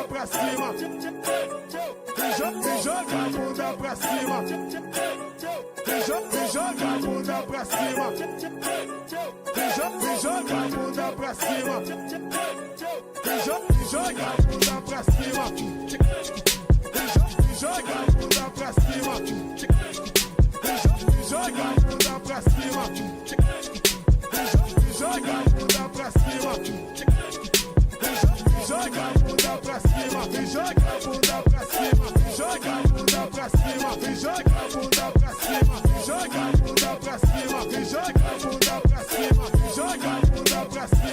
pra cima. Vem jogar a bunda pra cima. Vem jogar a bunda pra cima. Vem jogar a bunda pra cima. Vem jogar a bunda pra cima. Vem jogar a bunda pra cima. Vem jogar a bunda pra cima. Vem jogar a bunda pra cima. Joga a bunda pra cima, vem joga a bunda pra cima, joga a bunda pra cima, vem joga a bunda pra cima, joga a bunda pra cima, vem joga a bunda pra cima, joga a bunda pra cima,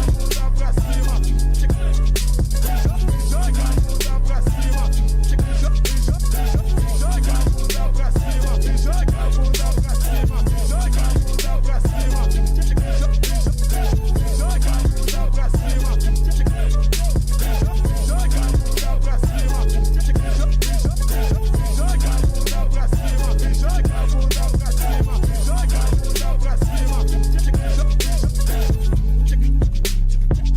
joga a bunda pra cima, joga a bunda pra cima, joga a bunda pra cima, joga a bunda pra cima, joga a bunda pra cima. Joga a bunda pra cima, joga a bunda pra cima, joga a bunda pra cima, joga a bunda pra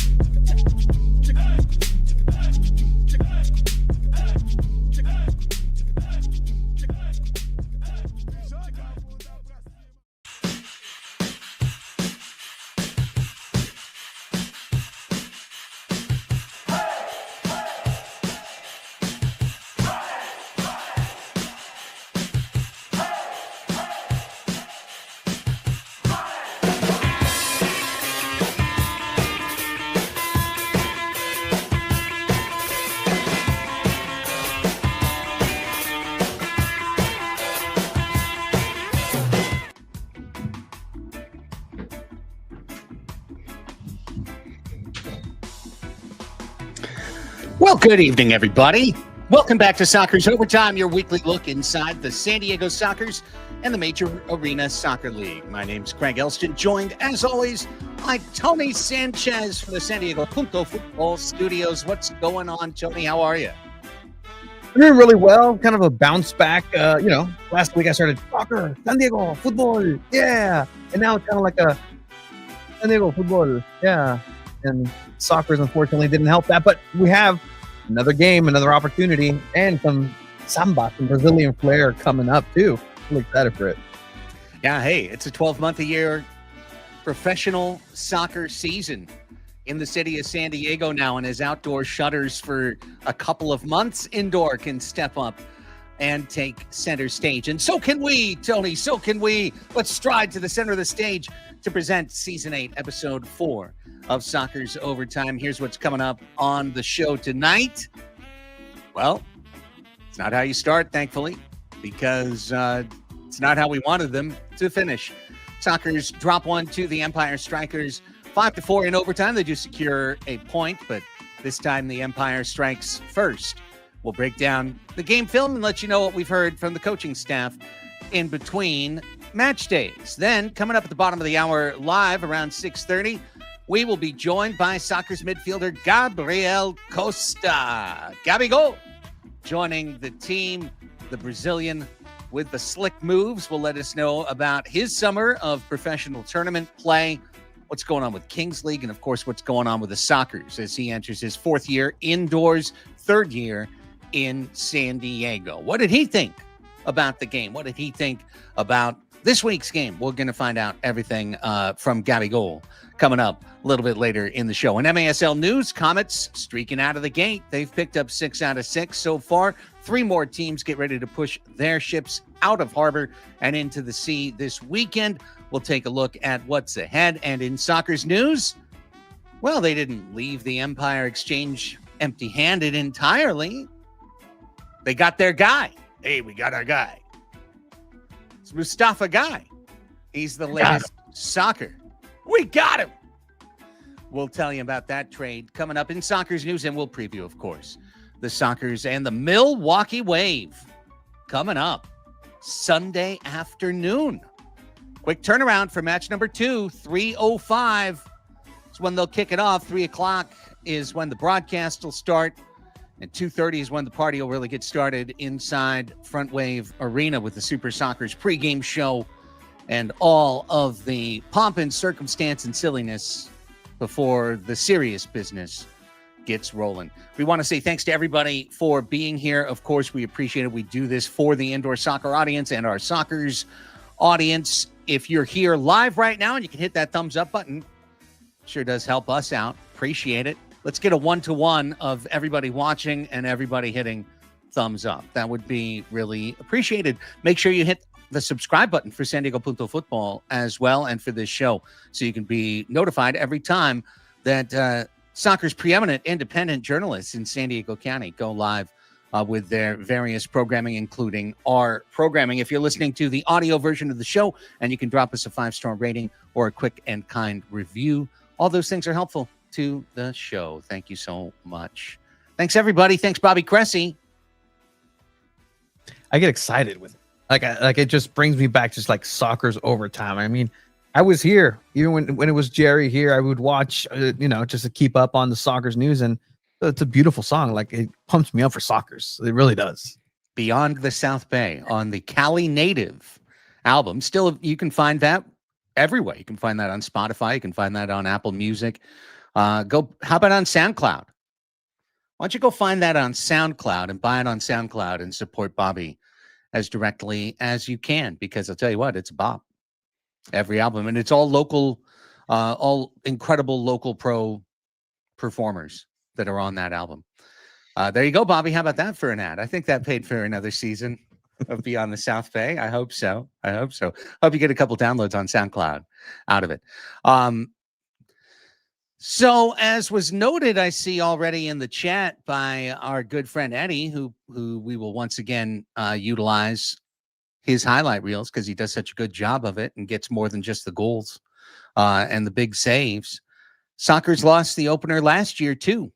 cima, joga a bunda pra cima. Well, good evening, everybody. Welcome back to Soccer's Overtime, your weekly look inside the San Diego Soccers and the Major Arena Soccer League. My name's Craig Elston, joined, as always, by Tony Sanchez from the SanDiego.Futbol studios. What's going on, Tony? How are you? I'm doing really well. Kind of a bounce back. Last week I started soccer, SanDiego.Futbol, yeah. And now it's kind of like a SanDiego.Futbol, yeah. And soccer, unfortunately, didn't help that. But we have another game, another opportunity, and some samba, some Brazilian flair coming up, too. I'm excited for it. Yeah, hey, it's a 12-month-a-year professional soccer season in the city of San Diego now, and as outdoor shutters for a couple of months, indoor can step up and take center stage. And so can we, Tony, so can we. Let's stride to the center of the stage to present Season 8, Episode 4 of Soccer's Overtime. Here's what's coming up on the show tonight. Well, it's not how you start, thankfully, because it's not how we wanted them to finish. Soccers drop one to the Empire Strikers 5-4 in overtime. They do secure a point, but this time the Empire strikes first. We'll break down the game film and let you know what we've heard from the coaching staff in between match days. Then, coming up at the bottom of the hour live around 6:30, we will be joined by Soccer's midfielder Gabriel Costa. Gabigol joining the team, the Brazilian with the slick moves, will let us know about his summer of professional tournament play, what's going on with Kings League, and of course what's going on with the Soccers as he enters his fourth year indoors, third year in San Diego. What did he think about the game? What did he think about this week's game? We're going to find out everything from Gabigol coming up a little bit later in the show. And MASL news, Comets streaking out of the gate. They've picked up 6 out of 6 so far. 3 more teams get ready to push their ships out of harbor and into the sea this weekend. We'll take a look at what's ahead. And in soccer's news, well, they didn't leave the Empire Exchange empty-handed entirely. They got their guy. Hey, we got our guy. It's Mustafa Guy. He's the latest soccer. We got him. We'll tell you about that trade coming up in soccer's news, and we'll preview, of course, the Soccers and the Milwaukee Wave coming up Sunday afternoon. Quick turnaround for match number 2, 3:05 is when they'll kick it off. 3 o'clock is when the broadcast will start, and 2:30 is when the party will really get started inside Front Wave Arena with the Super Soccer's pregame show and all of the pomp and circumstance and silliness before the serious business gets rolling. We want to say thanks to everybody for being here. Of course, we appreciate it. We do this for the indoor soccer audience and our soccer's audience. If you're here live right now and you can hit that thumbs up button, sure does help us out. Appreciate it. Let's get a 1-to-1 of everybody watching and everybody hitting thumbs up. That would be really appreciated. Make sure you hit the subscribe button for SanDiego.Futbol as well, and for this show, so you can be notified every time that soccer's preeminent independent journalists in San Diego County go live with their various programming, including our programming. If you're listening to the audio version of the show, and you can drop us a 5-star rating or a quick and kind review, all those things are helpful to the show. Thank you so much. Thanks, everybody. Thanks, Bobby Cressy. I get excited with it. Like it just brings me back, just like soccer's overtime. I mean, I was here even when it was Jerry here. I would watch, just to keep up on the soccer's news, and it's a beautiful song. Like, it pumps me up for soccer's. It really does. Beyond the South Bay on the Cali Native album. Still, you can find that everywhere. You can find that on Spotify. You can find that on Apple Music. How about on SoundCloud? Why don't you go find that on SoundCloud and buy it on SoundCloud and support Bobby as directly as you can, because I'll tell you what, it's a bop. Every album, and it's all local, all incredible local pro performers that are on that album. There you go, Bobby. How about that for an ad? I think that paid for another season of Beyond the South Bay. I hope so. Hope you get a couple downloads on SoundCloud out of it. So, as was noted, I see already in the chat by our good friend Eddie, who we will once again utilize his highlight reels, because he does such a good job of it and gets more than just the goals and the big saves. Soccer's lost the opener last year too.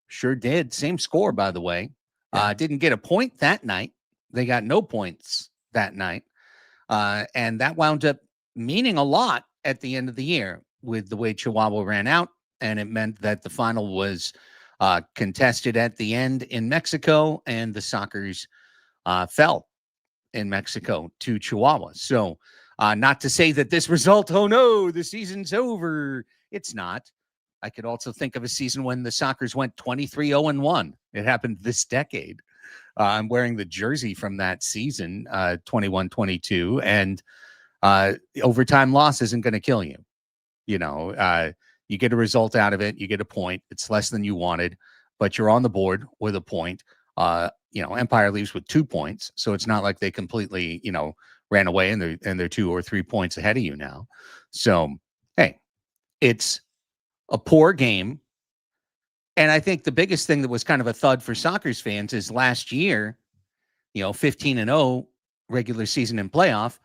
Sure did. Same score, by the way. Didn't get a point that night. They got no points that night. And that wound up meaning a lot at the end of the year with the way Chihuahua ran out. And it meant that the final was contested at the end in Mexico, and the Sockers fell in Mexico to Chihuahua. So not to say that this result, oh no, the season's over. It's not. I could also think of a season when the Sockers went 23-0-1. It happened this decade. I'm wearing the jersey from that season, 21-22, and overtime loss isn't going to kill you. You get a result out of it. You get a point. It's less than you wanted, but you're on the board with a point. Empire leaves with 2 points, so it's not like they completely, ran away and they're 2 or 3 points ahead of you now. So, hey, it's a poor game. And I think the biggest thing that was kind of a thud for Sockers fans is last year, 15-0 regular season and playoff.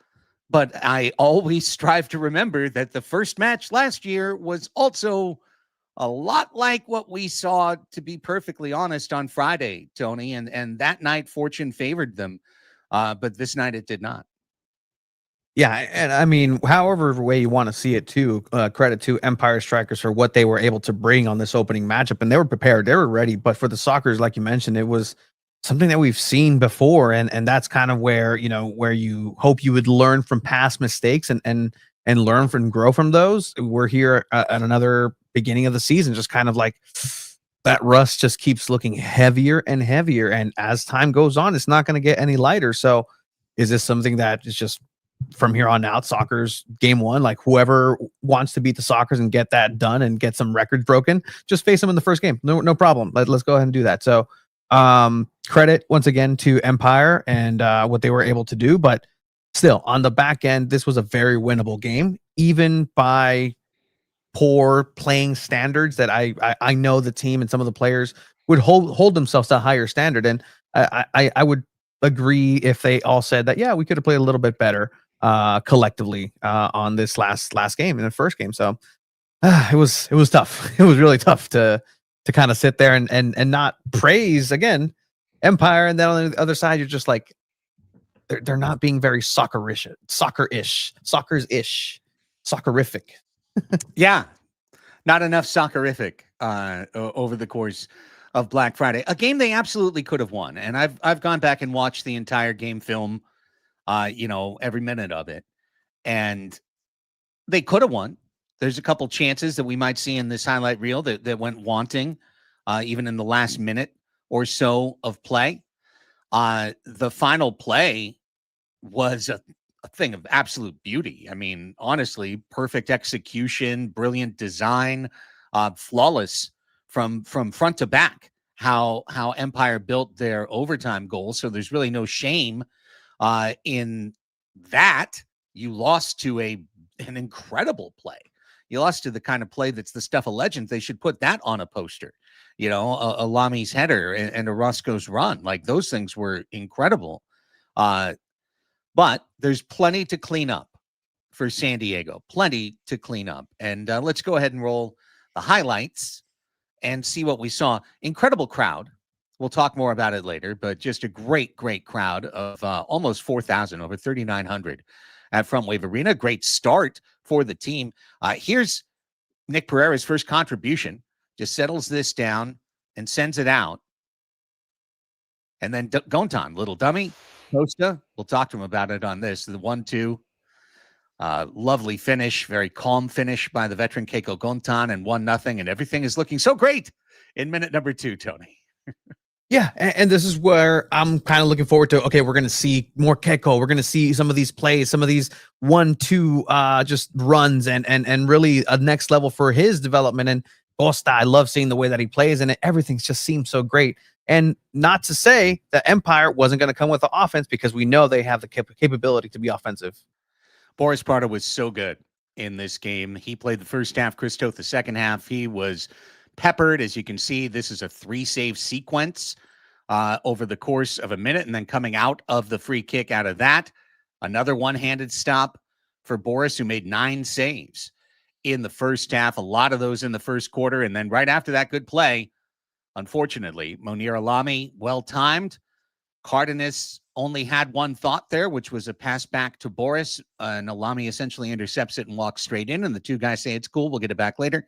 But I always strive to remember that the first match last year was also a lot like what we saw, to be perfectly honest, on Friday, Tony. And that night, fortune favored them. But this night, it did not. Yeah, and I mean, however way you want to see it, too, credit to Empire Strikers for what they were able to bring on this opening matchup. And they were prepared. They were ready. But for the Sockers, like you mentioned, it was something that we've seen before. And that's kind of where, where you hope you would learn from past mistakes and learn from and grow from those. We're here at another beginning of the season, just kind of like that rust just keeps looking heavier and heavier. And as time goes on, it's not going to get any lighter. So is this something that is just from here on out, Sockers game one, like whoever wants to beat the Sockers and get that done and get some records broken, just face them in the first game. No problem. Let's go ahead and do that. So credit once again to Empire and what they were able to do, but still on the back end, this was a very winnable game, even by poor playing standards that I know the team and some of the players would hold themselves to a higher standard. And I would agree if they all said that, yeah, we could have played a little bit better collectively on this last game in the first game. So it was tough. It was really tough to kind of sit there and not praise again Empire, and then on the other side you're just like, they're not being very soccerish, soccerific. Yeah, not enough soccerific over the course of Black Friday. A game they absolutely could have won, and I've gone back and watched the entire game film, every minute of it, and they could have won. There's a couple chances that we might see in this highlight reel that went wanting, even in the last minute or so of play. The final play was a thing of absolute beauty. I mean, honestly, perfect execution, brilliant design, flawless from front to back. How Empire built their overtime goal. So there's really no shame in that. You lost to an incredible play. You lost to the kind of play that's the stuff of legends. They should put that on a poster. A Lami's header and a Roscoe's run. Like, those things were incredible. But there's plenty to clean up for San Diego. Plenty to clean up. And let's go ahead and roll the highlights and see what we saw. Incredible crowd. We'll talk more about it later, but just a great, great crowd of almost 4,000, over 3,900 at Front Wave Arena. Great start for the team. Here's Nick Pereira's first contribution. Just settles this down and sends it out. And then Gontan, little dummy. Costa, we'll talk to him about it on this. The 1-2. Lovely finish, very calm finish by the veteran Keiko Gontan, and 1-0. And everything is looking so great in minute number 2, Tony. Yeah, and this is where I'm kind of looking forward to. Okay, we're going to see more Keiko. We're going to see some of these plays, some of these 1-2 just runs, and really a next level for his development. And Costa, I love seeing the way that he plays, and everything just seems so great. And not to say that Empire wasn't going to come with the offense, because we know they have the capability to be offensive. Boris Pardo was so good in this game. He played the first half, Christophe the second half. He was peppered. As you can see, this is a 3-save sequence over the course of a minute, and then coming out of the free kick out of that, another one-handed stop for Boris, who made 9 saves in the first half, a lot of those in the first quarter. And then right after that, good play. Unfortunately, Monir Alami, well-timed. Cardenas only had one thought there, which was a pass back to Boris, and Alami essentially intercepts it and walks straight in, and the two guys say it's cool, we'll get it back later.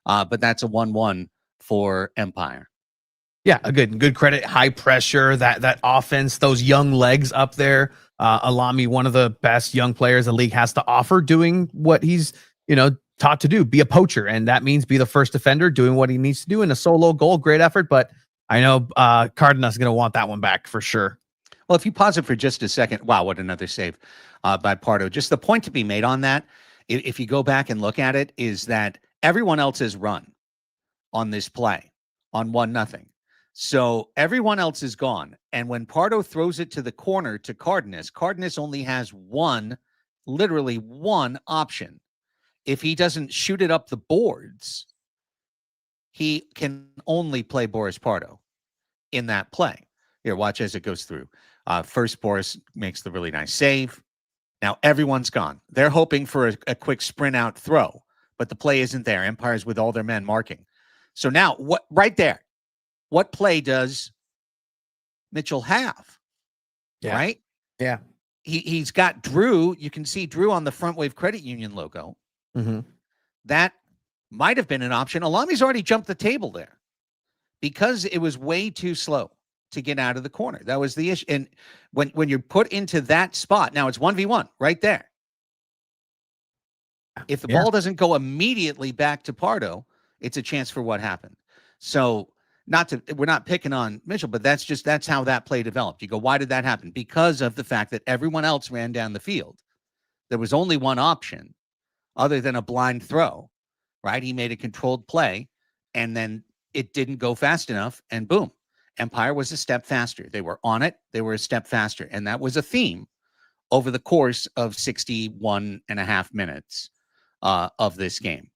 But that's a 1-1 for Empire. Yeah, a good credit, high pressure, that offense, those young legs up there. Alami, one of the best young players the league has to offer, doing what he's taught to do, be a poacher, and that means be the first defender, doing what he needs to do in a solo goal. Great effort, but I know Cardenas is going to want that one back for sure. Well, if you pause it for just a second, wow, what another save by Pardo. Just the point to be made on that, if you go back and look at it, is that everyone else has run on this play on 1-0. So everyone else is gone. And when Pardo throws it to the corner to Cardenas only has literally one option. If he doesn't shoot it up the boards, he can only play Boris Pardo in that play. Here, watch as it goes through. First, Boris makes the really nice save. Now everyone's gone. They're hoping for a quick sprint out throw, but the play isn't there. Empire's with all their men marking. So now, right there, what play does Mitchell have? Yeah. Right? Yeah. He's got Drew. You can see Drew on the Front Wave Credit Union logo. Mm-hmm. That might have been an option. Alami's already jumped the table there because it was way too slow to get out of the corner. That was the issue. And when you're put into that spot, now it's 1v1 right there. If the ball doesn't go immediately back to Pardo, it's a chance for what happened. So we're not picking on Mitchell, but that's how that play developed. You go, why did that happen? Because of the fact that everyone else ran down the field. There was only one option other than a blind throw, right? He made a controlled play, and then it didn't go fast enough, and boom, Empire was a step faster. They were on it. They were a step faster. And that was a theme over the course of 61 and a half minutes of this game.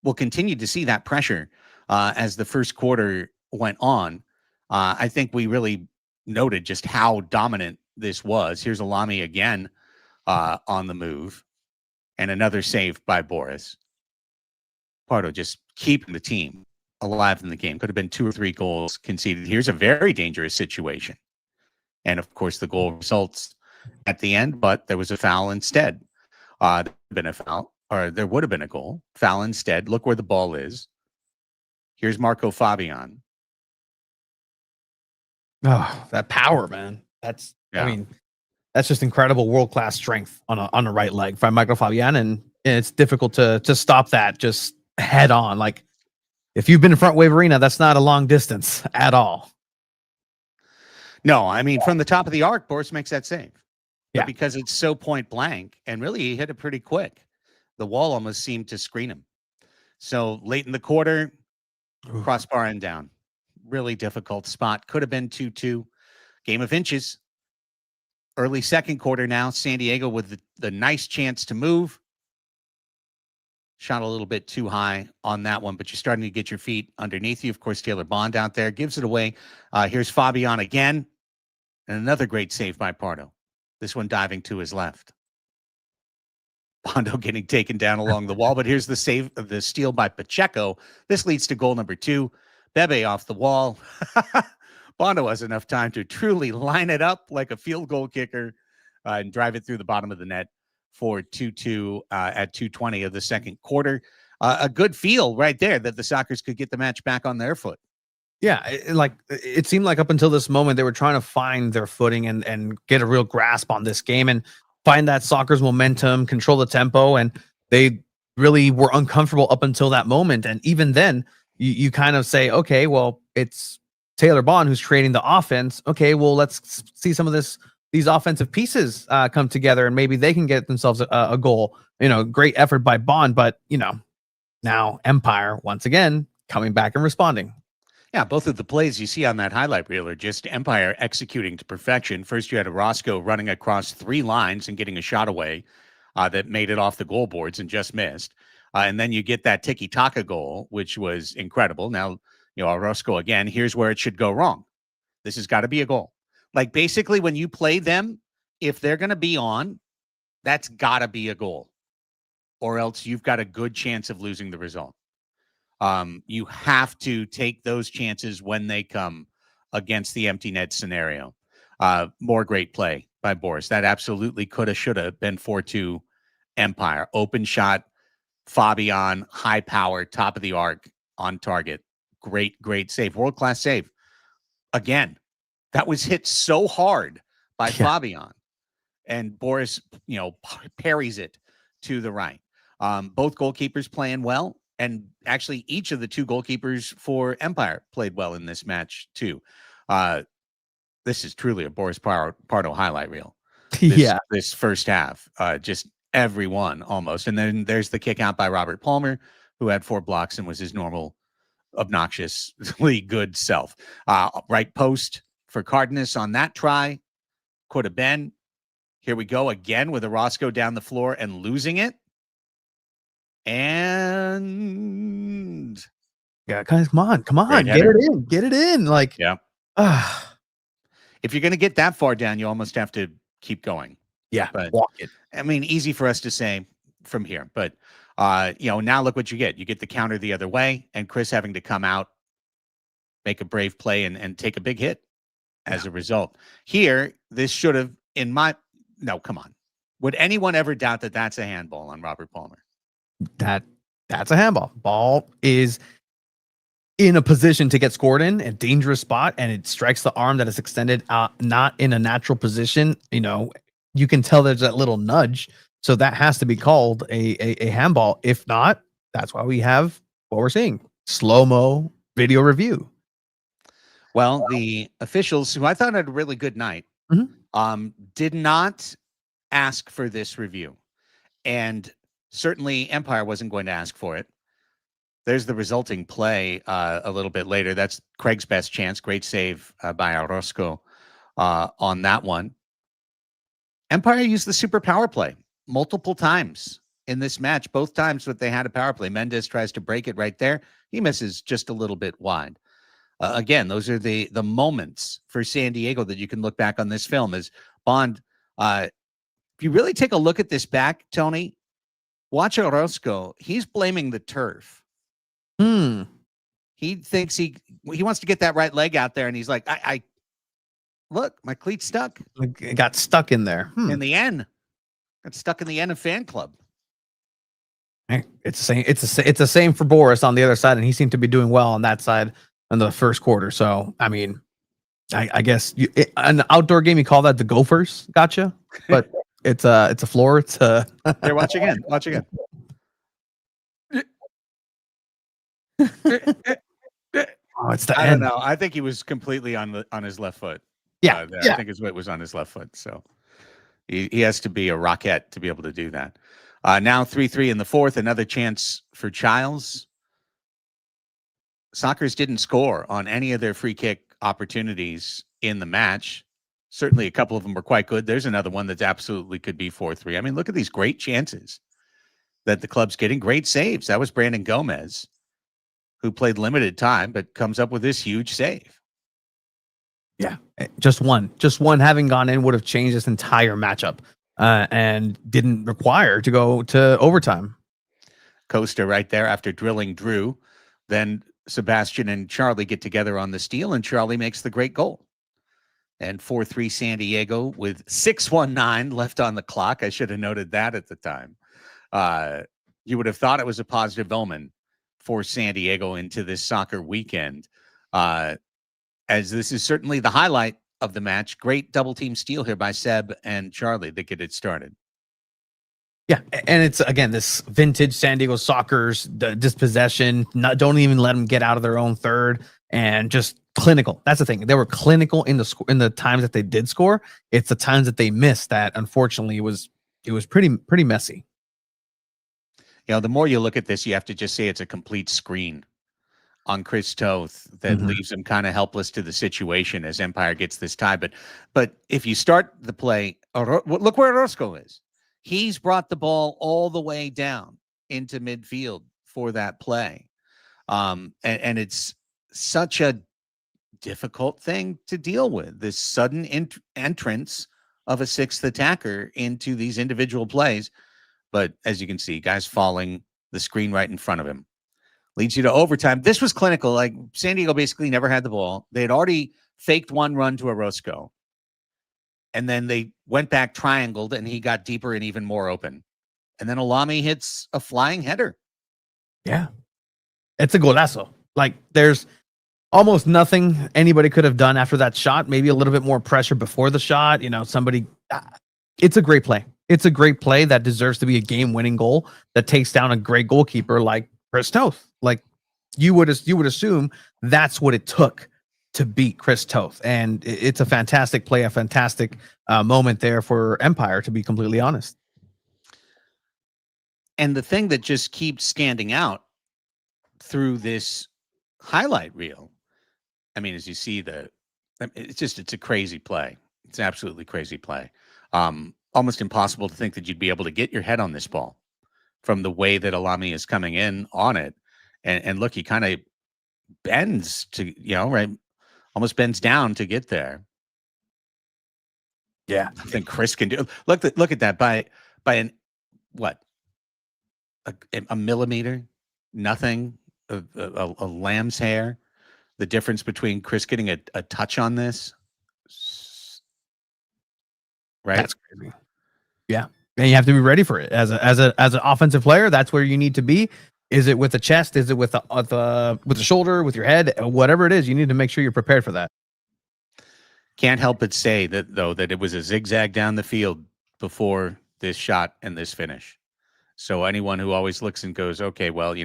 We'll continue to see that pressure as the first quarter went on. I think we really noted just how dominant this was. Here's Alami again on the move, and another save by Boris. Pardo just keeping the team alive in the game. Could have been 2 or 3 goals conceded. Here's a very dangerous situation. And of course, the goal results at the end, but there was a foul instead. There would have been a foul, or there would have been a goal. Foul instead. Look where the ball is. Here's Marco Fabian. Oh, that power, man. I mean, that's just incredible world-class strength on a right leg by Michael Fabian, and it's difficult to stop that just head on. Like, if you've been in Front Wave Arena, that's not a long distance at all. No, I mean, from the top of the arc, Boris makes that save. But Yeah. because it's so point blank, and really he hit it pretty quick, the wall almost seemed to screen him. So late in the quarter, crossbar and down. Really difficult spot. Could have been 2-2. Game of inches. Early second quarter now. San Diego with the nice chance to move. Shot a little bit too high on that one, but you're starting to get your feet underneath you. Of course, Taylor Bond out there gives it away. Here's Fabian again. And another great save by Pardo. This one diving to his left. Bondo getting taken down along the wall, but here's the save of the steal by Pacheco. This leads to goal number 2. Bebe off the wall. Bondo has enough time to truly line it up like a field goal kicker and drive it through the bottom of the net for 2-2 at 2:20 of the second quarter. A good feel right there that the Sockers could get the match back on their foot. Yeah, it seemed like up until this moment they were trying to find their footing and get a real grasp on this game and find that Soccer's momentum, control the tempo, and they really were uncomfortable up until that moment. And even then, you kind of say, okay, well, it's Taylor Bond who's creating the offense. Okay, well, let's see some of these offensive pieces come together, and maybe they can get themselves a goal. Great effort by Bond, but now Empire once again coming back and responding. Yeah, both of the plays you see on that highlight reel are just Empire executing to perfection. First, you had Orozco running across 3 lines and getting a shot away that made it off the goal boards and just missed. And then you get that tiki-taka goal, which was incredible. Now, Orozco again, here's where it should go wrong. This has got to be a goal. Like, basically, when you play them, if they're going to be on, that's got to be a goal. Or else you've got a good chance of losing the result. You have to take those chances when they come against the empty net scenario. More great play by Boris. That absolutely could have, should have been 4-2 Empire. Open shot, Fabian, high power, top of the arc, on target. Great save. World-class save. Again, that was hit so hard by Fabian. And Boris, parries it to the right. Both goalkeepers playing well. And actually, each of the 2 goalkeepers for Empire played well in this match, too. This is truly a Boris Pardo highlight reel. This first half, just everyone almost. And then there's the kick out by Robert Palmer, who had 4 blocks and was his normal, obnoxiously good self. Right post for Cardenas on that try. Could have been. Here we go again with Orozco down the floor and losing it. And guys, come on, get it in. Like, if you're going to get that far down, you almost have to keep going. Yeah, but walk it. I mean, easy for us to say from here, but now look what you get. You get the counter the other way, and Chris having to come out, make a brave play, and take a big hit as a result. Here, this should have, no, come on. Would anyone ever doubt that that's a handball on Robert Palmer? That's a handball. Ball is in a position to get scored in, a dangerous spot, and it strikes the arm that is extended not in a natural position. You can tell there's that little nudge, so that has to be called a handball. If not, that's why we have what we're seeing: slow-mo video review. Well, the officials, who I thought had a really good night, did not ask for this review, and certainly Empire wasn't going to ask for it. There's the resulting play a little bit later. That's Craig's best chance. Great save by Orozco on that one. Empire used the super power play multiple times in this match. Both times that they had a power play. Mendes tries to break it right there. He misses just a little bit wide. Again, those are the moments for San Diego that you can look back on this film as Bond. If you really take a look at this back, Tony, watch Orozco. He's blaming the turf. He thinks he wants to get that right leg out there, and he's like, look, my cleat stuck Like, it got stuck in there. in the N. Got stuck in the N of fan club. Hey, it's the same. It's the same for Boris on the other side, and he seemed to be doing well on that side in the first quarter. So, I mean, I guess an outdoor game, you call that the Gophers. Gotcha. But it's a floor. It's a Here, watch again. Watch again. oh, it's the I end. don't know. I think he was completely on his left foot. Yeah, I think his weight was on his left foot. So he has to be a rocket to be able to do that. Now 3-3 in the fourth. Another chance for Childs. Sockers didn't score on any of their free kick opportunities in the match. Certainly a couple of them were quite good. There's another one that absolutely could be 4-3. I mean, look at these great chances that the club's getting. Great saves. That was Brandon Gomez, who played limited time, but comes up with this huge save. Yeah, just one having gone in would have changed this entire matchup, and didn't require to go to overtime. Costa right there after drilling Drew. Then Sebastian and Charlie get together on the steal, and Charlie makes the great goal. And 4-3 San Diego with 6:19 left on the clock. I should have noted that at the time. You would have thought it was a positive omen for San Diego into this soccer weekend, as this is certainly the highlight of the match. Great double team steal here by Seb and Charlie that get it started. Yeah, and it's again this vintage San Diego Soccer's dispossession. Don't even let them get out of their own third, and just clinical. That's the thing. They were clinical in the times that they did score. It's the times that they missed that unfortunately it was pretty messy. You know, the more you look at this, you have to just say it's a complete screen on Chris Toth that leaves him kind of helpless to the situation as Empire gets this tie. But if you start the play, look where Orozco is. He's brought the ball all the way down into midfield for that play. And it's such a difficult thing to deal with, this sudden entrance of a sixth attacker into these individual plays. But as you can see, guys falling, the screen right in front of him. Leads you to overtime. This was clinical. Like, San Diego basically never had the ball. They had already faked one run to Orozco. And then they went back triangled, and he got deeper and even more open. And then Alami hits a flying header. Yeah. It's a golazo. Like, there's almost nothing anybody could have done after that shot. Maybe a little bit more pressure before the shot. You know, it's a great play. It's a great play that deserves to be a game-winning goal that takes down a great goalkeeper like Chris Toth. Like, you would assume that's what it took to beat Chris Toth. And it's a fantastic play, a fantastic moment there for Empire, to be completely honest. And the thing that just keeps standing out through this highlight reel, I mean, as you see it's a crazy play. It's an absolutely crazy play. Almost impossible to think that you'd be able to get your head on this ball from the way that Alami is coming in on it. And look, he kind of bends to, right? Almost bends down to get there. Yeah. I think Chris can do. Look at that by a millimeter, nothing, a lamb's hair. The difference between Chris getting a touch on this, right? That's crazy. Yeah, and you have to be ready for it as an offensive player. That's where you need to be. Is it with the chest? Is it with the shoulder? With your head? Whatever it is, you need to make sure you're prepared for that. Can't help but say that it was a zigzag down the field before this shot and this finish. So anyone who always looks and goes, okay, well,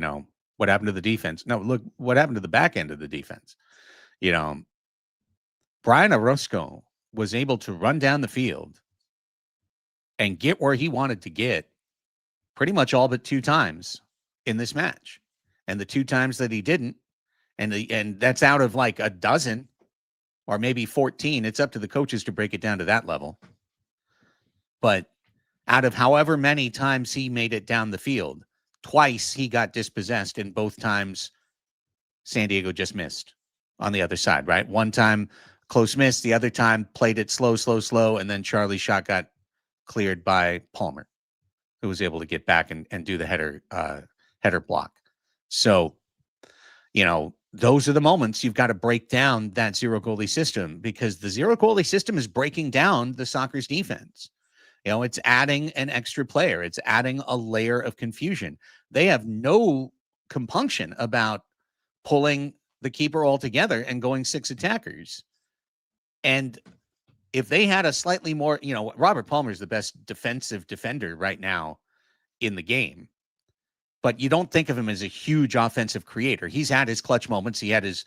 what happened to the defense? No, look, what happened to the back end of the defense? Brian Orozco was able to run down the field and get where he wanted to get pretty much all but 2 times in this match. And the 2 times that he didn't, and that's out of like a dozen or maybe 14. It's up to the coaches to break it down to that level. But out of however many times he made it down the field, twice he got dispossessed, and both times San Diego just missed on the other side, right? One time close miss, the other time played it slow, and then Charlie's shot got cleared by Palmer, who was able to get back and do the header block. So, those are the moments you've got to break down that zero goalie system, because the zero goalie system is breaking down the Sockers defense. It's adding an extra player. It's adding a layer of confusion. They have no compunction about pulling the keeper altogether and going 6 attackers. And if they had a slightly more, Robert Palmer is the best defensive defender right now in the game, but you don't think of him as a huge offensive creator. He's had his clutch moments. He had his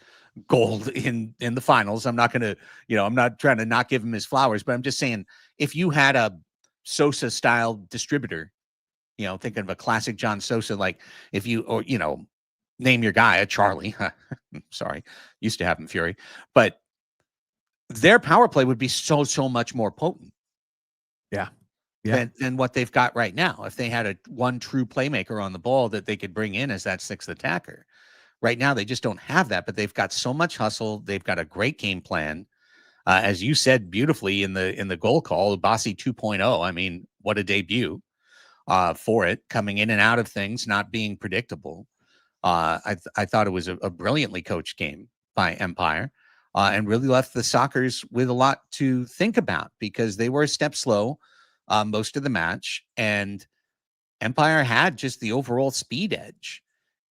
goal in the finals. I'm not going to, I'm not trying to not give him his flowers, but I'm just saying, if you had a Sosa style distributor, thinking of a classic John Sosa, like if you, or, name your guy a Charlie, sorry, used to have him Fury, but their power play would be so much more potent. Yeah. Than what they've got right now. If they had one true playmaker on the ball that they could bring in as that 6th attacker. Right now, they just don't have that, but they've got so much hustle. They've got a great game plan. As you said beautifully in the goal call, Bossy 2.0. I mean, what a debut for it, coming in and out of things, not being predictable. I thought it was a brilliantly coached game by Empire, and really left the Sockers with a lot to think about, because they were a step slow most of the match, and Empire had just the overall speed edge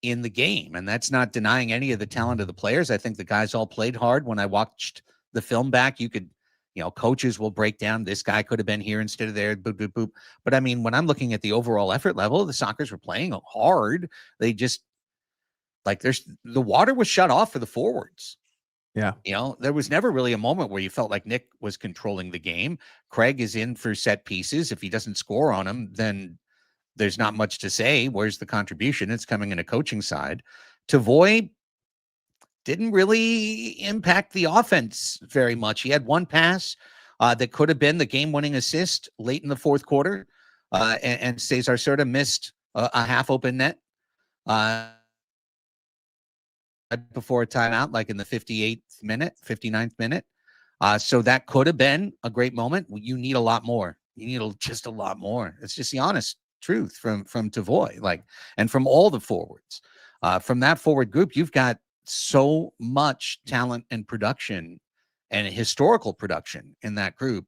in the game. And that's not denying any of the talent of the players. I think the guys all played hard. When I watched the film back, you could, coaches will break down, this guy could have been here instead of there, boop, boop, boop. But I mean, when I'm looking at the overall effort level, the Sockers were playing hard. They just, the water was shut off for the forwards. Yeah. There was never really a moment where you felt like Nick was controlling the game. Craig is in for set pieces. If he doesn't score on them, then there's not much to say. Where's the contribution? It's coming in a coaching side. Tavoy didn't really impact the offense very much. He had one pass that could have been the game-winning assist late in the fourth quarter, and Cesar Cerda missed a half-open net before a timeout, like in the 59th minute. So that could have been a great moment. You need a lot more. You need just a lot more. It's just the honest truth from Tavoy, and from all the forwards. From that forward group, you've got so much talent and production and historical production in that group.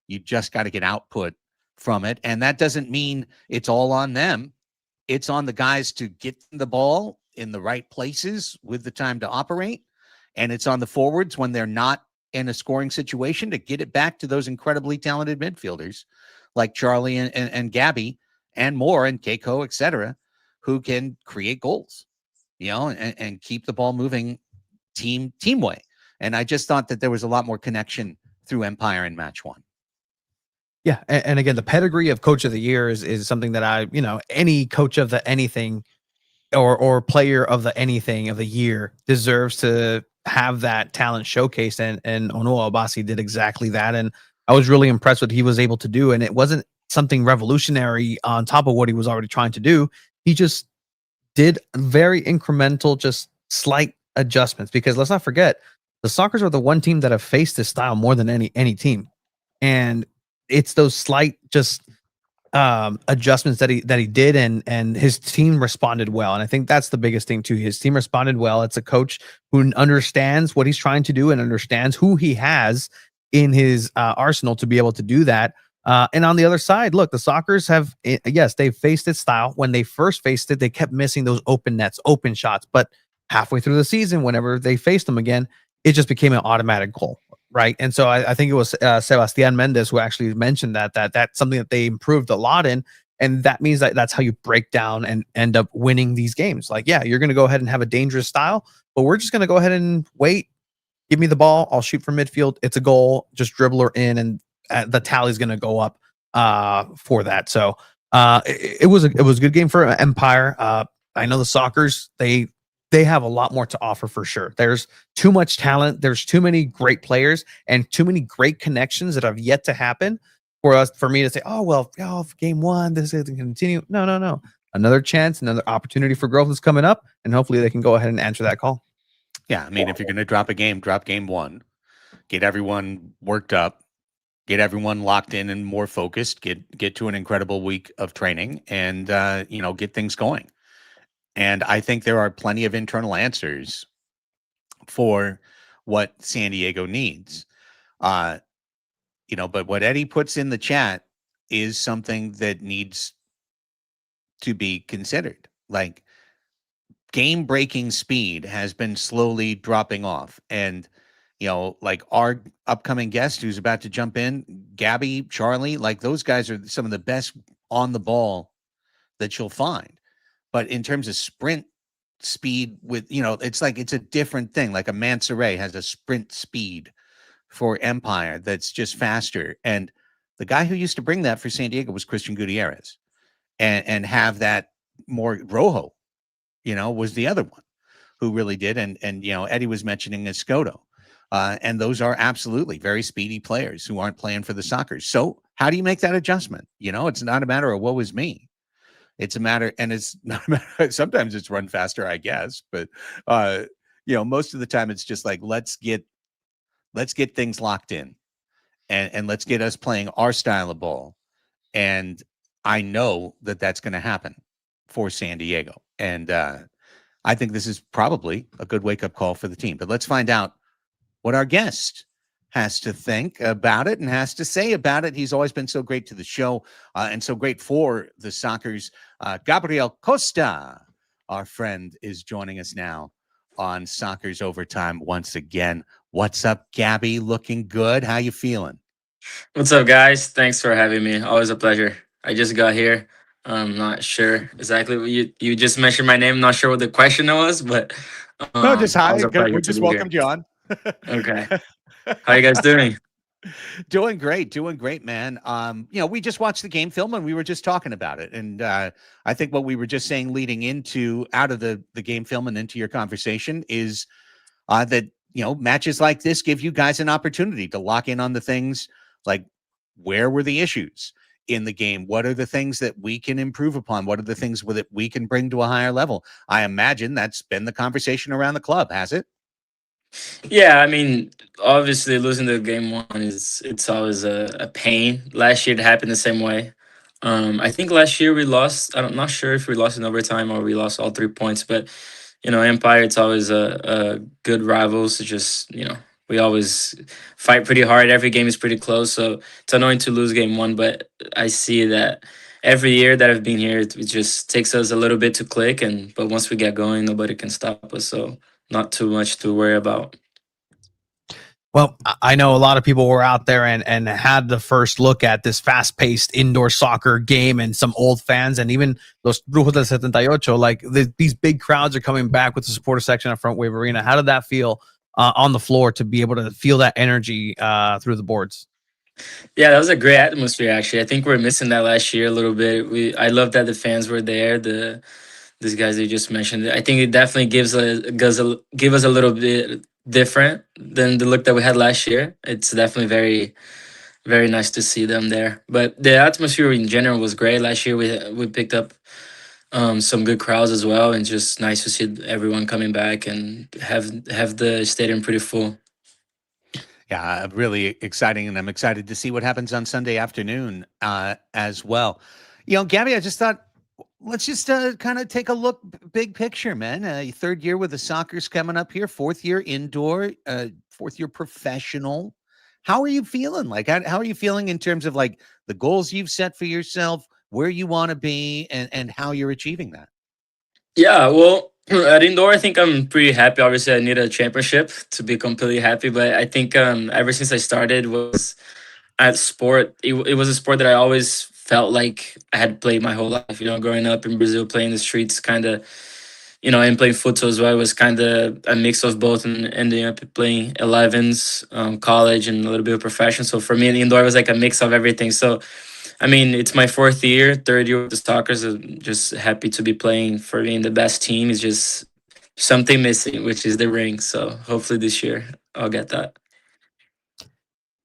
You just got to get output from it. And that doesn't mean it's all on them. It's on the guys to get the ball in the right places with the time to operate. And it's on the forwards, when they're not in a scoring situation, to get it back to those incredibly talented midfielders like Charlie and Gabby and more, and Keiko, etc., who can create goals, and keep the ball moving team way. And I just thought that there was a lot more connection through Empire in match one. Yeah. And again, the pedigree of coach of the year is something that any coach of the anything or player of the anything of the year deserves to have that talent showcased. And Onoa Abasi did exactly that. And I was really impressed with what he was able to do. And it wasn't something revolutionary on top of what he was already trying to do. He just did very incremental, just slight adjustments, because let's not forget, the Sockers are the one team that have faced this style more than any team. And it's those slight just adjustments that he did, and his team responded well. And I think that's the biggest thing too. His team responded well. It's a coach who understands what he's trying to do and understands who he has in his arsenal to be able to do that. And on the other side, look, the Sockers have, yes, they've faced its style. When they first faced it, they kept missing those open nets, open shots. But halfway through the season, whenever they faced them again, it just became an automatic goal, right? And so I think it was Sebastian Mendez who actually mentioned that's something that they improved a lot in. And that means that that's how you break down and end up winning these games. Like, yeah, you're going to go ahead and have a dangerous style, but we're just going to go ahead and wait. Give me the ball. I'll shoot from midfield. It's a goal. Just dribble her in, and the tally's going to go up for that. So it was a good game for Empire. I know the Sockers, they have a lot more to offer for sure. There's too much talent. There's too many great players and too many great connections that have yet to happen for me to say, oh, well, game one, this isn't continue. No. Another chance, another opportunity for growth is coming up, and hopefully they can go ahead and answer that call. Yeah, I mean, if you're going to drop a game, drop game one. Get everyone worked up. Get everyone locked in and more focused. Get to an incredible week of training, and get things going. And I think there are plenty of internal answers for what San Diego needs. But what Eddie puts in the chat is something that needs to be considered. Like, game breaking speed has been slowly dropping off. And, like our upcoming guest who's about to jump in, Gabby, Charlie, like those guys are some of the best on the ball that you'll find. But in terms of sprint speed it's like it's a different thing. Like a Mansoret has a sprint speed for Empire that's just faster. And the guy who used to bring that for San Diego was Christian Gutierrez, and have that more. Rojo, was the other one who really did. And Eddie was mentioning Escoto. And those are absolutely very speedy players who aren't playing for the Sockers. So how do you make that adjustment? It's not a matter of woe is me. It's a matter, and it's not a matter. Sometimes it's run faster, I guess, but most of the time it's just like let's get things locked in, and let's get us playing our style of ball. And I know that that's going to happen for San Diego, and I think this is probably a good wake up call for the team. But let's find out what our guest has to think about it and has to say about it. He's always been so great to the show and so great for the Sockers. Gabriel Costa, our friend, is joining us now on Sockers Overtime once again. What's up, Gabby? Looking good. How you feeling? What's up, guys? Thanks for having me. Always a pleasure. I just got here. I'm not sure exactly what you just mentioned my name. Not sure what the question was, but no, just hi. We just welcomed you on. Okay. How you guys doing? Doing great, man. We just watched the game film and we were just talking about it. And I think what we were just saying leading out of the game film and into your conversation is that, matches like this give you guys an opportunity to lock in on the things like where were the issues in the game? What are the things that we can improve upon? What are the things that we can bring to a higher level? I imagine that's been the conversation around the club, has it? Yeah, I mean, obviously losing the game one it's always a pain. Last year it happened the same way. I think last year we lost. I'm not sure if we lost in overtime or we lost all 3 points, but Empire, it's always a good rival. So just we always fight pretty hard. Every game is pretty close, so it's annoying to lose game one. But I see that every year that I've been here, it just takes us a little bit to click, but once we get going, nobody can stop us. So not too much to worry about. Well, I know a lot of people were out there and had the first look at this fast-paced indoor soccer game, and some old fans, and even those Brujos del 78, like these big crowds are coming back with the supporter section at Front Wave Arena. How did that feel on the floor to be able to feel that energy through the boards? Yeah, that was a great atmosphere, actually. I think we're missing that last year a little bit. I love that the fans were there. These guys you just mentioned. I think it definitely give us a little bit different than the look that we had last year. It's definitely very, very nice to see them there. But the atmosphere in general was great last year. We picked up some good crowds as well, and just nice to see everyone coming back and have the stadium pretty full. Yeah, really exciting, and I'm excited to see what happens on Sunday afternoon as well. Gabby, I just thought, let's just kind of take a look, big picture, man. Third year with the Sockers coming up here, fourth year indoor, fourth year professional. How are you feeling? Like, how are you feeling in terms of like the goals you've set for yourself, where you want to be, and how you're achieving that? Yeah, well, at indoor, I think I'm pretty happy. Obviously, I need a championship to be completely happy, but I think ever since I started was at sport. It was a sport that I always felt like I had played my whole life. Growing up in Brazil, playing the streets, kind of, and playing futsal as well. It was kind of a mix of both, and ending up playing 11s, college, and a little bit of profession. So for me, the indoor was like a mix of everything. So I mean, it's my third year with the Stalkers. I'm just happy to be playing for being the best team. It's just something missing, which is the ring. So hopefully this year I'll get that.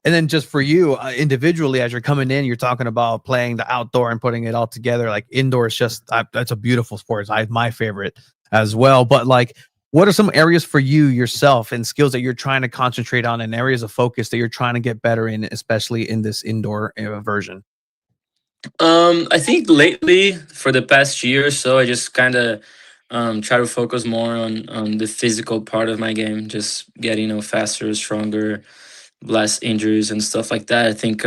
And then just for you individually, as you're coming in, you're talking about playing the outdoor and putting it all together. Like indoor is just, that's a beautiful sport. It's my favorite as well. But like, what are some areas for you yourself and skills that you're trying to concentrate on, and areas of focus that you're trying to get better in, especially in this indoor version? I think lately, for the past year or so, I just kind of try to focus more on the physical part of my game, just getting faster, stronger, less injuries and stuff like that. I think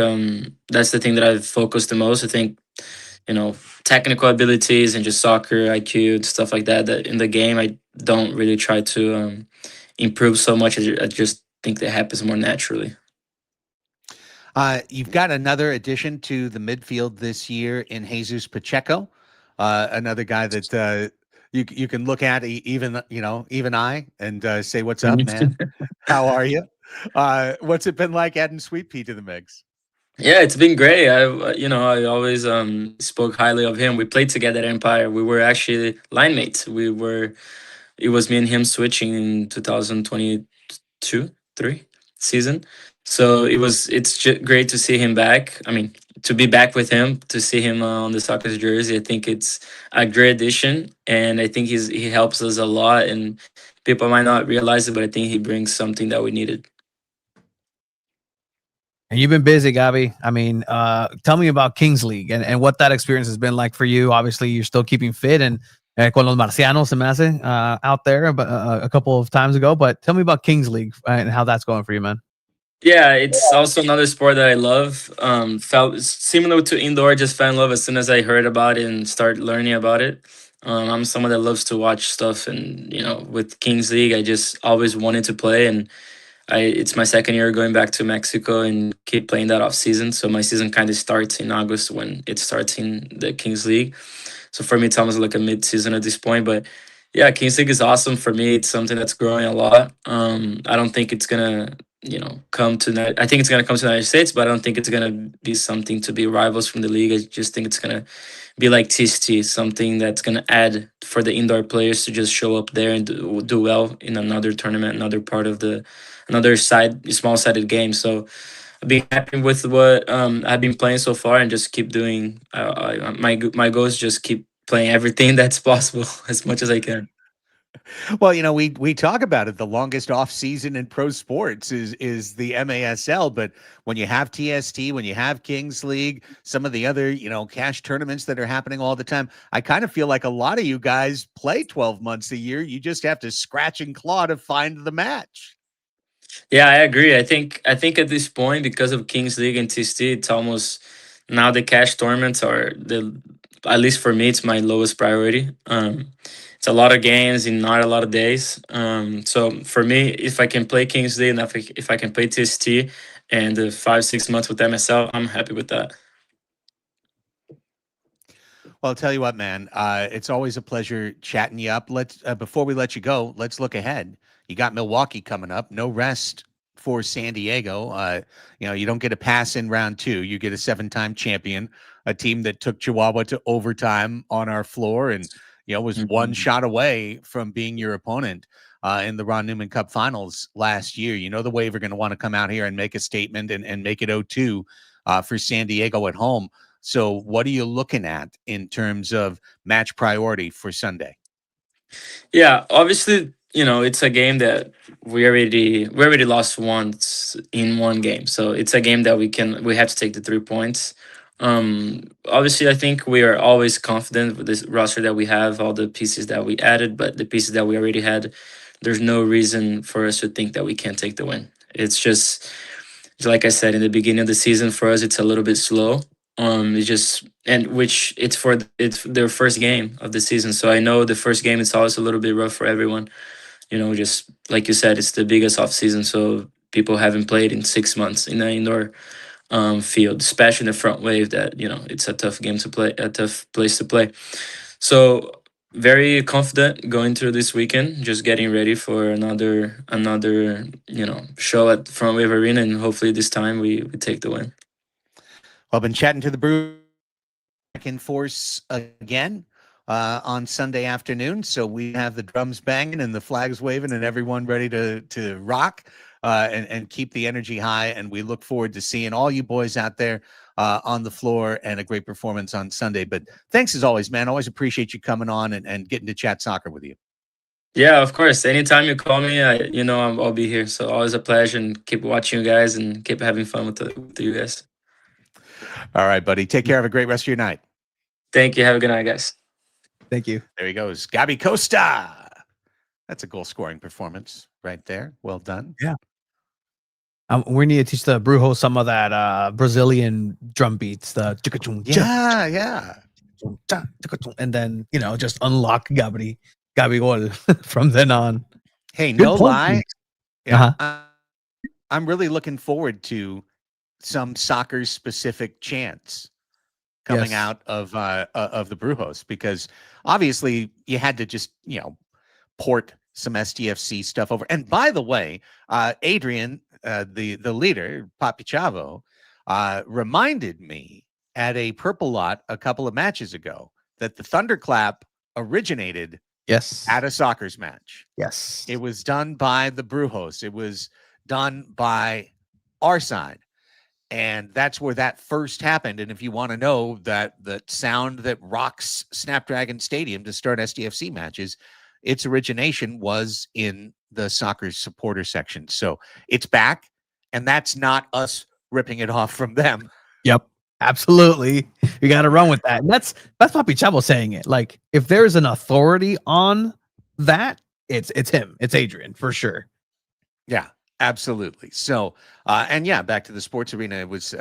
that's the thing that I've focused the most. I think you know technical abilities and just soccer IQ and stuff like that. That in the game I don't really try to improve so much. I just think that happens more naturally. You've got another addition to the midfield this year in Jesus Pacheco, another guy that you can look at even even I and say what's up, man. How are you? What's it been like adding Sweet Pea to the mix? Yeah, it's been great. I always spoke highly of him. We played together at Empire. We were actually line mates. It was me and him switching in 2022, 3 season. So it's great to see him back. I mean, to be back with him, to see him on the soccer jersey. I think it's a great addition, and I think he helps us a lot. And people might not realize it, but I think he brings something that we needed. And you've been busy, Gabby. I mean, tell me about Kings League and what that experience has been like for you. Obviously, you're still keeping fit and con los marcianos se me hace out there but, a couple of times ago. But tell me about Kings League and how that's going for you, man. Yeah, it's also another sport that I love. Felt similar to indoor, just fell in love as soon as I heard about it and started learning about it. I'm someone that loves to watch stuff, and with Kings League, I just always wanted to play, and it's my second year going back to Mexico and keep playing that off season. So my season kind of starts in August when it starts in the Kings League. So for me, it's almost like a mid-season at this point. But yeah, Kings League is awesome for me. It's something that's growing a lot. I don't think it's gonna, come to. I think it's gonna come to the United States, but I don't think it's gonna be something to be rivals from the league. I just think it's gonna be like TST, something that's gonna add for the indoor players to just show up there and do well in another tournament, another part of another small sided game. So I've been happy with what I've been playing so far, and just keep doing. My goal is just keep playing everything that's possible as much as I can. Well, we talk about it. The longest off season in pro sports is the MASL, but when you have TST, when you have Kings League, some of the other cash tournaments that are happening all the time, I kind of feel like a lot of you guys play 12 months a year. You just have to scratch and claw to find the match. Yeah, I agree. I think at this point, because of Kings League and TST, it's almost now the cash tournaments are the at least for me, it's my lowest priority. It's a lot of games in not a lot of days. So for me, if I can play Kings League and if I can play TST and the 5 6 months with MSL, I'm happy with that. Well, I'll tell you what, man. It's always a pleasure chatting you up. Let's before we let you go, let's look ahead. You got Milwaukee coming up. No rest for San Diego. You don't get a pass in round two. You get a 7-time champion, a team that took Chihuahua to overtime on our floor, and was one shot away from being your opponent in the Ron Newman Cup Finals last year. You know the Wave are going to want to come out here and make a statement and make it 0-2 for San Diego at home. So what are you looking at in terms of match priority for Sunday? Yeah, obviously, it's a game that we already lost once in one game. So it's a game that we have to take the 3 points. Obviously, I think we are always confident with this roster that we have, all the pieces that we added, but the pieces that we already had, there's no reason for us to think that we can't take the win. It's just like I said in the beginning of the season, for us it's a little bit slow. It's just and which it's their first game of the season, so I know the first game it's always a little bit rough for everyone. Just like you said, it's the biggest off season, so people haven't played in 6 months in the indoor field, especially in the front wave. That it's a tough game to play, a tough place to play. So very confident going through this weekend, just getting ready for another show at Front Wave Arena, and hopefully this time we take the win. Well, I've been chatting to the Brew in force again on Sunday afternoon. So we have the drums banging and the flags waving and everyone ready to rock and keep the energy high. And we look forward to seeing all you boys out there on the floor and a great performance on Sunday. But thanks as always, man. Always appreciate you coming on and getting to chat soccer with you. Yeah, of course. Anytime you call me, I'll be here. So always a pleasure, and keep watching you guys and keep having fun with you guys. All right, buddy. Take care. Have a great rest of your night. Thank you. Have a good night, guys. Thank you. There he goes. Gabi Costa. That's a goal scoring performance right there. Well done. Yeah. We need to teach the Brujo some of that Brazilian drum beats. The Yeah. and then just unlock Gabigol from then on. Hey, Good no point, lie. Pete. Yeah, I'm really looking forward to some soccer specific chants coming Yes. out of the Brujos, because obviously you had to just port some STFC stuff over. And by the way, Adrian, the leader, Papi Chavo, reminded me at a Purple Lot a couple of matches ago that the Thunderclap originated Yes. at a soccer's match. Yes. It was done by the Brujos. It was done by our side. And that's where that first happened. And if you want to know that the sound that rocks Snapdragon Stadium to start SDFC matches, its origination was in the soccer supporter section. So it's back, and that's not us ripping it off from them. Yep. Absolutely. You got to run with that. And that's Papi Chavo saying it. Like, if there's an authority on that, it's him. It's Adrian for sure. Yeah, absolutely. So, and yeah, back to the sports arena. It was,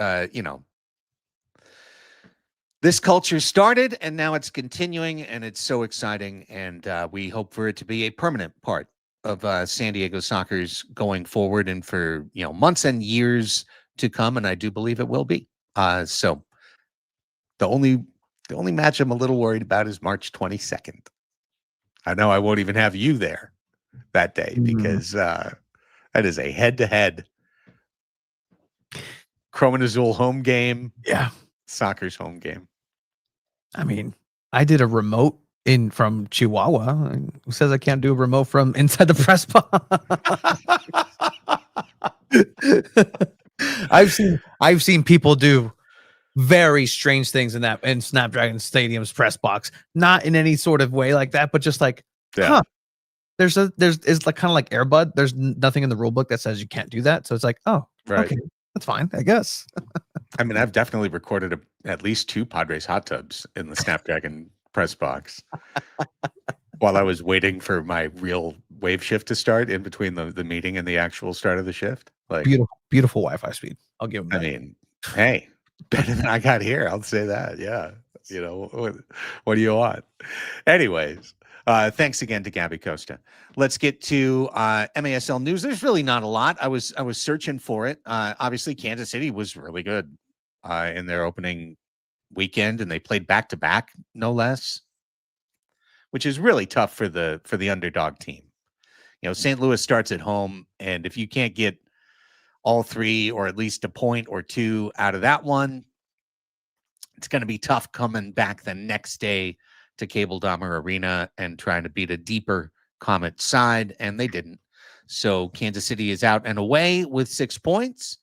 this culture started, and now it's continuing, and it's so exciting. And we hope for it to be a permanent part of San Diego soccer's going forward, and for months and years to come. And I do believe it will be. So the only match I'm a little worried about is March 22nd. I know I won't even have you there that day, because that is a head-to-head Chrome and Azul home game. Yeah. Soccer's home game. I mean, I did a remote from Chihuahua. Who says I can't do a remote from inside the press box? I've seen people do very strange things in Snapdragon Stadium's press box. Not in any sort of way like that, but just like, there's like kind of like Airbud. There's nothing in the rule book that says you can't do that. So it's like, oh, right. Okay, that's fine, I guess. I mean, I've definitely recorded at least 2 Padres hot tubs in the Snapdragon press box while I was waiting for my real wave shift to start in between the meeting and the actual start of the shift. Like, beautiful Wi-Fi speed. I'll give them that. I mean, hey, better than I got here. I'll say that. Yeah. What do you want? Anyways, thanks again to Gabi Costa. Let's get to MASL news. There's really not a lot. I was searching for it. Obviously, Kansas City was really good in their opening weekend, and they played back-to-back, no less, which is really tough for the underdog team. St. Louis starts at home, and if you can't get all 3 or at least a point or 2 out of that one, it's going to be tough coming back the next day to Cable Dahmer Arena and trying to beat a deeper Comet side, and they didn't. So Kansas City is out and away with 6 points,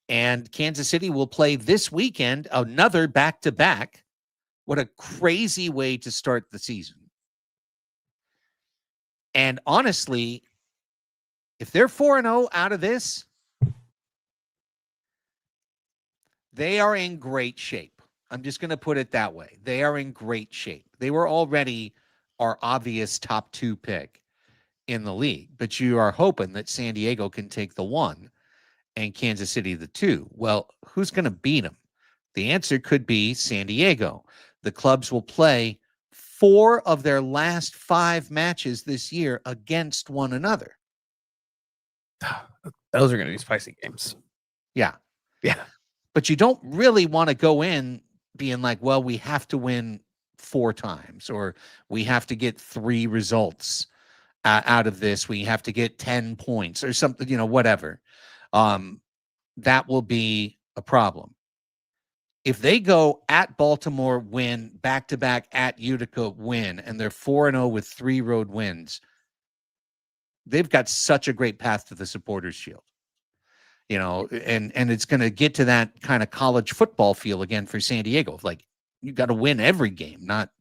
and Kansas City will play this weekend another back-to-back. What a crazy way to start the season. And honestly, if they're 4-0 out of this, they are in great shape. I'm just going to put it that way. They are in great shape. They were already our obvious top 2 pick in the league, but you are hoping that San Diego can take the 1 and Kansas City the 2. Well, who's going to beat them? The answer could be San Diego. The clubs will play 4 of their last 5 matches this year against one another. Those are going to be spicy games. Yeah. Yeah. But you don't really want to go in being like, well, we have to win 4 times, or we have to get 3 results out of this. We have to get 10 points or something, whatever. That will be a problem. If they go at Baltimore, win, back-to-back at Utica, win, and they're 4-0 with 3 road wins, they've got such a great path to the Supporters Shield. And it's going to get to that kind of college football feel again for San Diego. Like, you got to win every game, not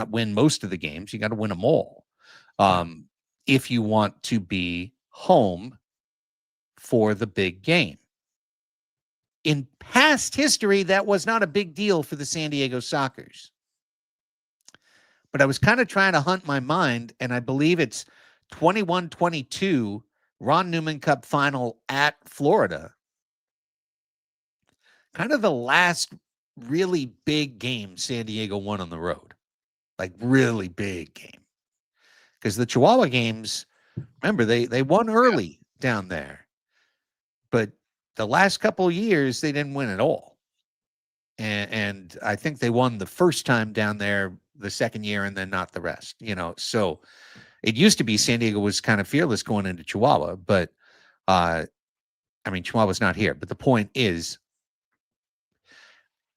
win most of the games. You got to win them all. If you want to be home for the big game. In past history, that was not a big deal for the San Diego Sockers. but I was kind of trying to hunt my mind, and I believe it's 21-22 Ron Newman Cup final at Florida. Kind of the last really big game San Diego won on the road. Like really big game. Because the Chihuahua games, remember, they won early down there. But the last couple of years, they didn't win at all. And I think they won the first time down there the second year and then not the rest, So it used to be San Diego was kind of fearless going into Chihuahua, but Chihuahua's not here. But the point is,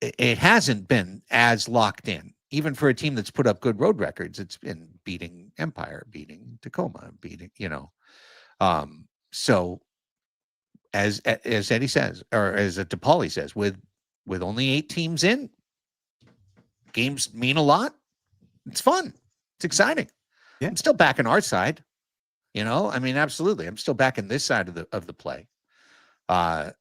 it hasn't been as locked in. Even for a team that's put up good road records, it's been beating Empire, beating Tacoma, beating, So as Eddie says, or as DePauli says, with only 8 teams in, games mean a lot. It's fun. It's exciting. Yeah. I'm still back on our side. Absolutely. I'm still back in this side of the play. But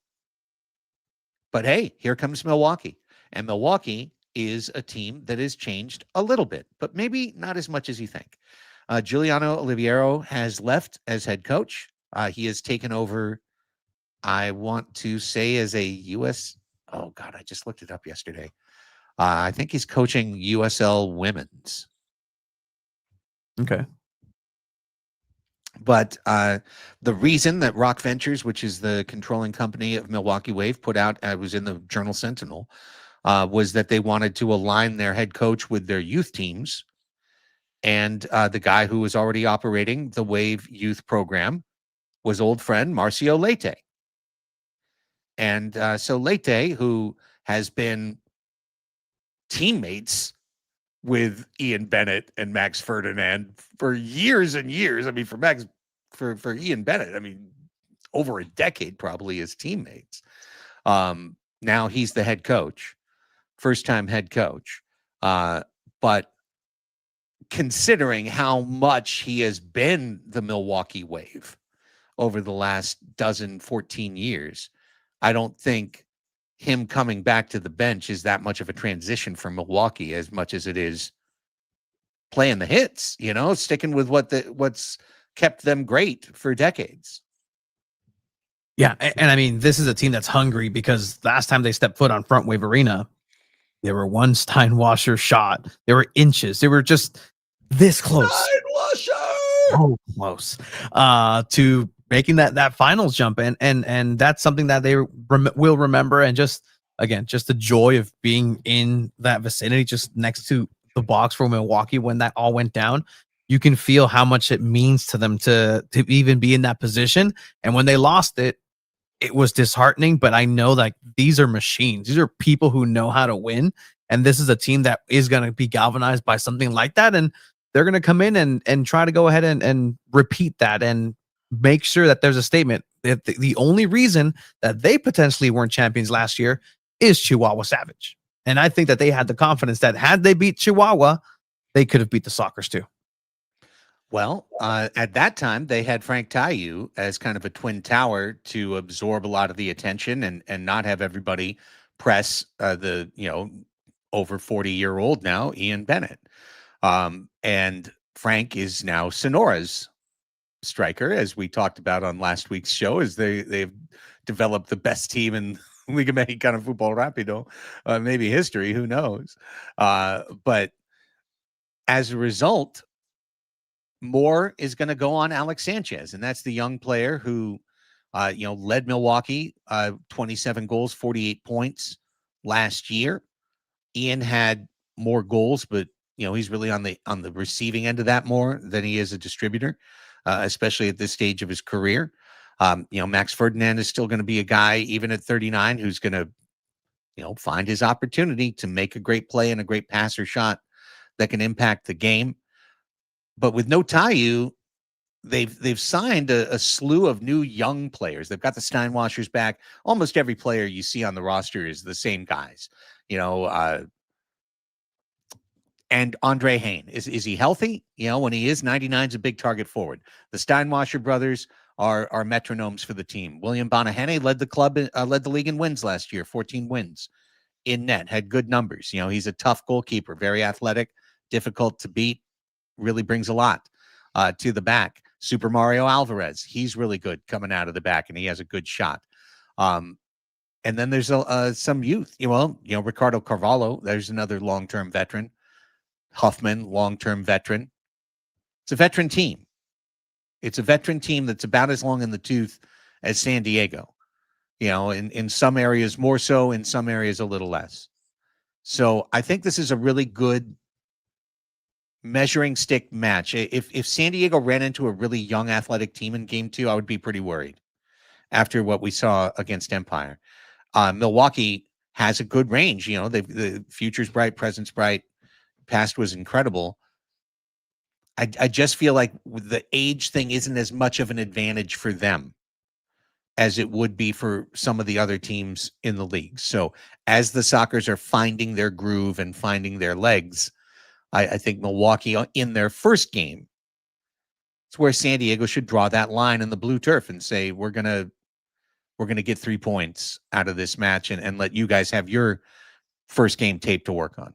hey, here comes Milwaukee. And Milwaukee is a team that has changed a little bit, but maybe not as much as you think. Giuliano Oliviero has left as head coach. He has taken over, I want to say, as a U.S. Oh, God, I just looked it up yesterday. I think he's coaching USL Women's. Okay. But the reason that Rock Ventures, which is the controlling company of Milwaukee Wave, put out, was in the Journal Sentinel, was that they wanted to align their head coach with their youth teams. And the guy who was already operating the Wave youth program was old friend Marcio Leite. And so Leite, who has been teammates with Ian Bennett and Max Ferdinand for years and years. For Ian Bennett, over a decade probably as teammates. Now he's the head coach, first-time head coach. But considering how much he has been the Milwaukee Wave over the last 14 years, I don't think him coming back to the bench is that much of a transition for Milwaukee as much as it is playing the hits, sticking with what's kept them great for decades. Yeah. And this is a team that's hungry because last time they stepped foot on Front Wave Arena, they were one Steinwasser shot. They were inches. They were just this close. Steinwasser! So close to making that finals jump, and that's something that they will remember. And just the joy of being in that vicinity, just next to the box for Milwaukee when that all went down. You can feel how much it means to them to even be in that position. And when they lost it, it was disheartening. But I know that these are machines. These are people who know how to win, and this is a team that is going to be galvanized by something like that. And they're going to come in and try to go ahead and repeat that and make sure that there's a statement that the only reason that they potentially weren't champions last year is Chihuahua Savage. And I think that they had the confidence that had they beat Chihuahua, they could have beat the Sockers too. Well, at that time, they had Frank Tayu as kind of a twin tower to absorb a lot of the attention and not have everybody press the over 40-year-old now, Ian Bennett. And Frank is now Sonora's striker, as we talked about on last week's show, as they've developed the best team in Liga Mexicana Futbol Rápido, maybe history, who knows? But as a result, more is going to go on Alex Sanchez, and that's the young player who, led Milwaukee 27 goals, 48 points last year. Ian had more goals, but he's really on the receiving end of that more than he is a distributor, especially at this stage of his career. Max Ferdinand is still going to be a guy, even at 39, who's going to, find his opportunity to make a great play and a great pass or shot that can impact the game. But with no Tayu, they've signed a slew of new young players. They've got the Steinwashers back. Almost every player you see on the roster is the same guys, and Andre Hain, is he healthy? When he is, 99 is a big target forward. The Steinwasser brothers are metronomes for the team. William Bonahene led the league in wins last year, 14 wins in net, had good numbers. He's a tough goalkeeper, very athletic, difficult to beat, really brings a lot to the back. Super Mario Alvarez, he's really good coming out of the back, and he has a good shot. And then there's some youth. Ricardo Carvalho, there's another long-term veteran. Huffman, long-term veteran. It's a veteran team. It's a veteran team that's about as long in the tooth as San Diego. In some areas more so, in some areas a little less. So I think this is a really good measuring stick match. If San Diego ran into a really young athletic team in game 2, I would be pretty worried after what we saw against Empire. Milwaukee has a good range. The future's bright, present's bright, past was incredible. I just feel like the age thing isn't as much of an advantage for them as it would be for some of the other teams in the league. So as the Sockers are finding their groove and finding their legs, I think Milwaukee in their first game, it's where San Diego should draw that line in the blue turf and say, we're gonna get 3 points out of this match and let you guys have your first game tape to work on.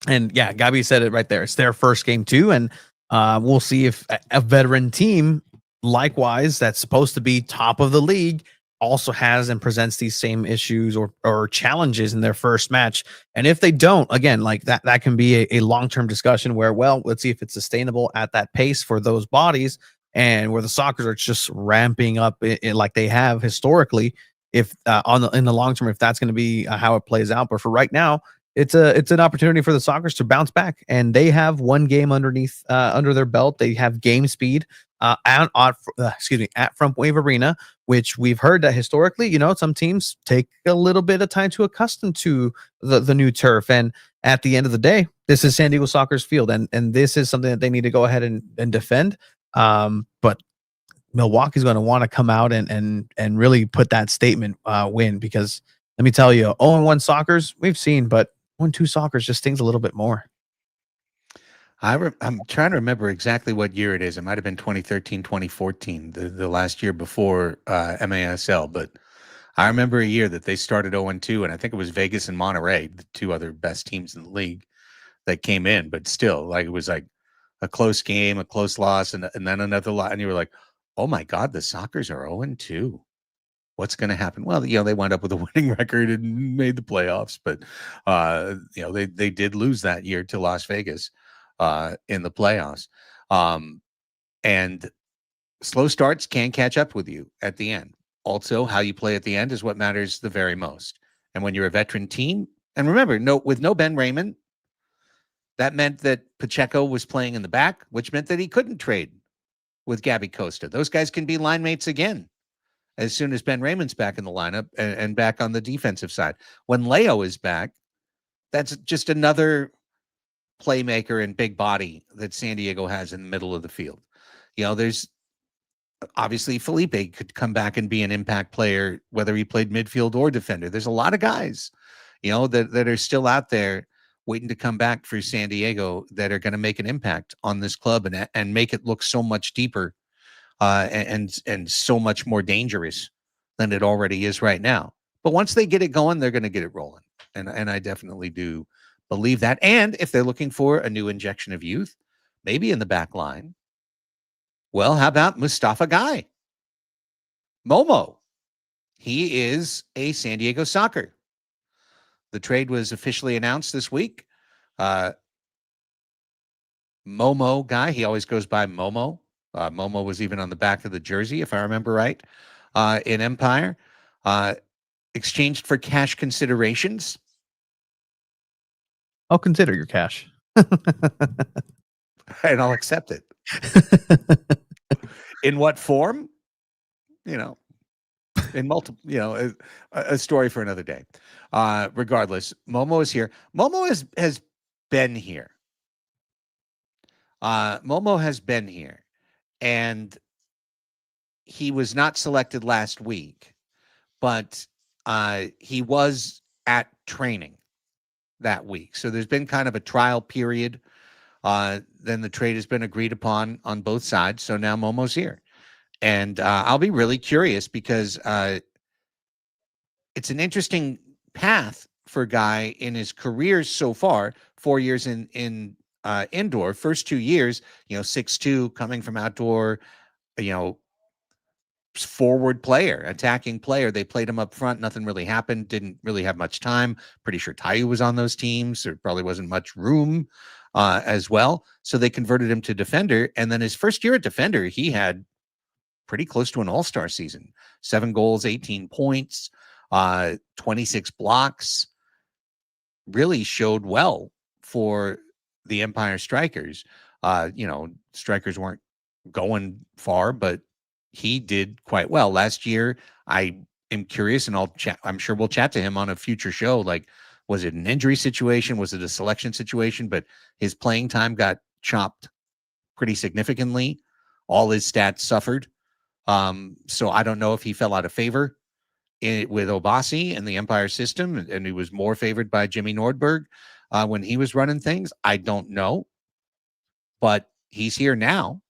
And yeah, Gabi said it right there. It's their first game too, and we'll see if a veteran team, likewise, that's supposed to be top of the league, also has and presents these same issues or challenges in their first match. And if they don't, again, like that can be a long-term discussion where, well, let's see if it's sustainable at that pace for those bodies, and where the Sockers are just ramping up like they have historically. If in the long term, if that's going to be how it plays out, but for right now, it's an opportunity for the Sockers to bounce back, and they have one game under their belt. They have game speed at Front Wave Arena, which we've heard that historically, some teams take a little bit of time to accustom to the new turf. And at the end of the day, this is San Diego Soccer's field, and this is something that they need to go ahead and defend. But Milwaukee's going to want to come out and really put that statement win, because let me tell you, 0-1 Sockers we've seen, but 1-2 Sockers just stings a little bit more. I'm trying to remember exactly what year it is. It might have been 2013, 2014, the last year before MASL. But I remember a year that they started 0-2, and I think it was Vegas and Monterey, the two other best teams in the league, that came in. But still, like, it was like a close game, a close loss, and then another loss. And you were like, oh my God, the Sockers are 0-2. What's going to happen? Well, they wound up with a winning record and made the playoffs, but they did lose that year to Las Vegas in the playoffs. And slow starts can catch up with you at the end. Also, how you play at the end is what matters the very most. And when you're a veteran team, and remember, with no Ben Raymond, that meant that Pacheco was playing in the back, which meant that he couldn't trade with Gabriel Costa. Those guys can be line mates again as soon as Ben Raymond's back in the lineup and back on the defensive side. When Leo is back, that's just another playmaker and big body that San Diego has in the middle of the field. There's obviously Felipe could come back and be an impact player, whether he played midfield or defender. There's a lot of guys, that are still out there waiting to come back for San Diego that are going to make an impact on this club and make it look so much deeper and so much more dangerous than it already is right now. But once they get it going, they're going to get it rolling. And I definitely do believe that. And if they're looking for a new injection of youth, maybe in the back line, well, how about Mustafa Guy? Momo. He is a San Diego Soccer. The trade was officially announced this week. Momo Guy, he always goes by Momo. Momo was even on the back of the jersey, if I remember right, in Empire. Exchanged for cash considerations. I'll consider your cash. And I'll accept it. In what form? In multiple, a story for another day. Regardless, Momo is here. Momo has been here. Momo has been here. And he was not selected last week, but he was at training that week. So there's been kind of a trial period. Then the trade has been agreed upon on both sides. So now Momo's here. And I'll be really curious because it's an interesting path for a guy in his career so far. 4 years in indoor. First 2 years, 6'2", coming from outdoor, you know, forward player, attacking player. They played him up front. Nothing really happened. Didn't really have much time. Pretty sure Tayu was on those teams. There probably wasn't much room as well. So they converted him to defender. And then his first year at defender, he had pretty close to an all-star season. 7 goals, 18 points, 26 blocks. Really showed well for the Empire Strikers. Strikers weren't going far, but he did quite well last year. I am curious, and I'm sure we'll chat to him on a future show. Like, was it an injury situation? Was it a selection situation? But his playing time got chopped pretty significantly. All his stats suffered. So I don't know if he fell out of favor with Obasi and the Empire system, and he was more favored by Jimmy Nordberg when he was running things. I don't know, but he's here now.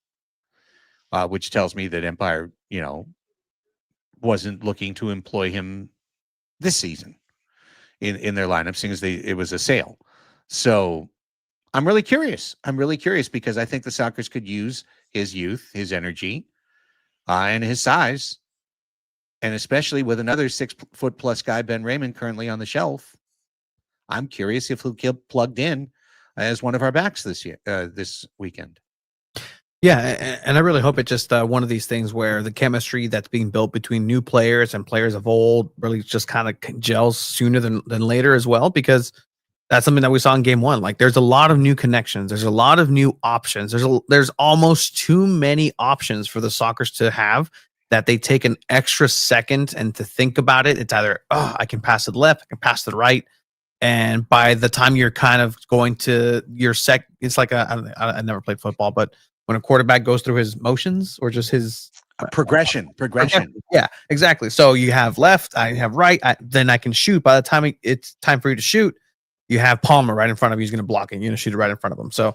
Which tells me that Empire, wasn't looking to employ him this season in their lineup, seeing as it was a sale. So I'm really curious. Because I think the Sockers could use his youth, his energy, and his size, and especially with another 6-foot-plus guy, Ben Raymond, currently on the shelf. I'm curious if he'll get plugged in as one of our backs this weekend. Yeah, and I really hope it's just one of these things where the chemistry that's being built between new players and players of old really just kind of gels sooner than later as well, because that's something that we saw in game 1. Like, there's a lot of new connections. There's a lot of new options. There's almost too many options for the Sockers to have that they take an extra second and to think about it. It's either, I can pass to the left, I can pass to the right. And by the time you're kind of going to your it's like I never played football, but when a quarterback goes through his motions or just his progression. Yeah, exactly. So you have left, I have right, then I can shoot. By the time it's time for you to shoot, you have Palmer right in front of you. He's going to block it. You're going to shoot it right in front of him. So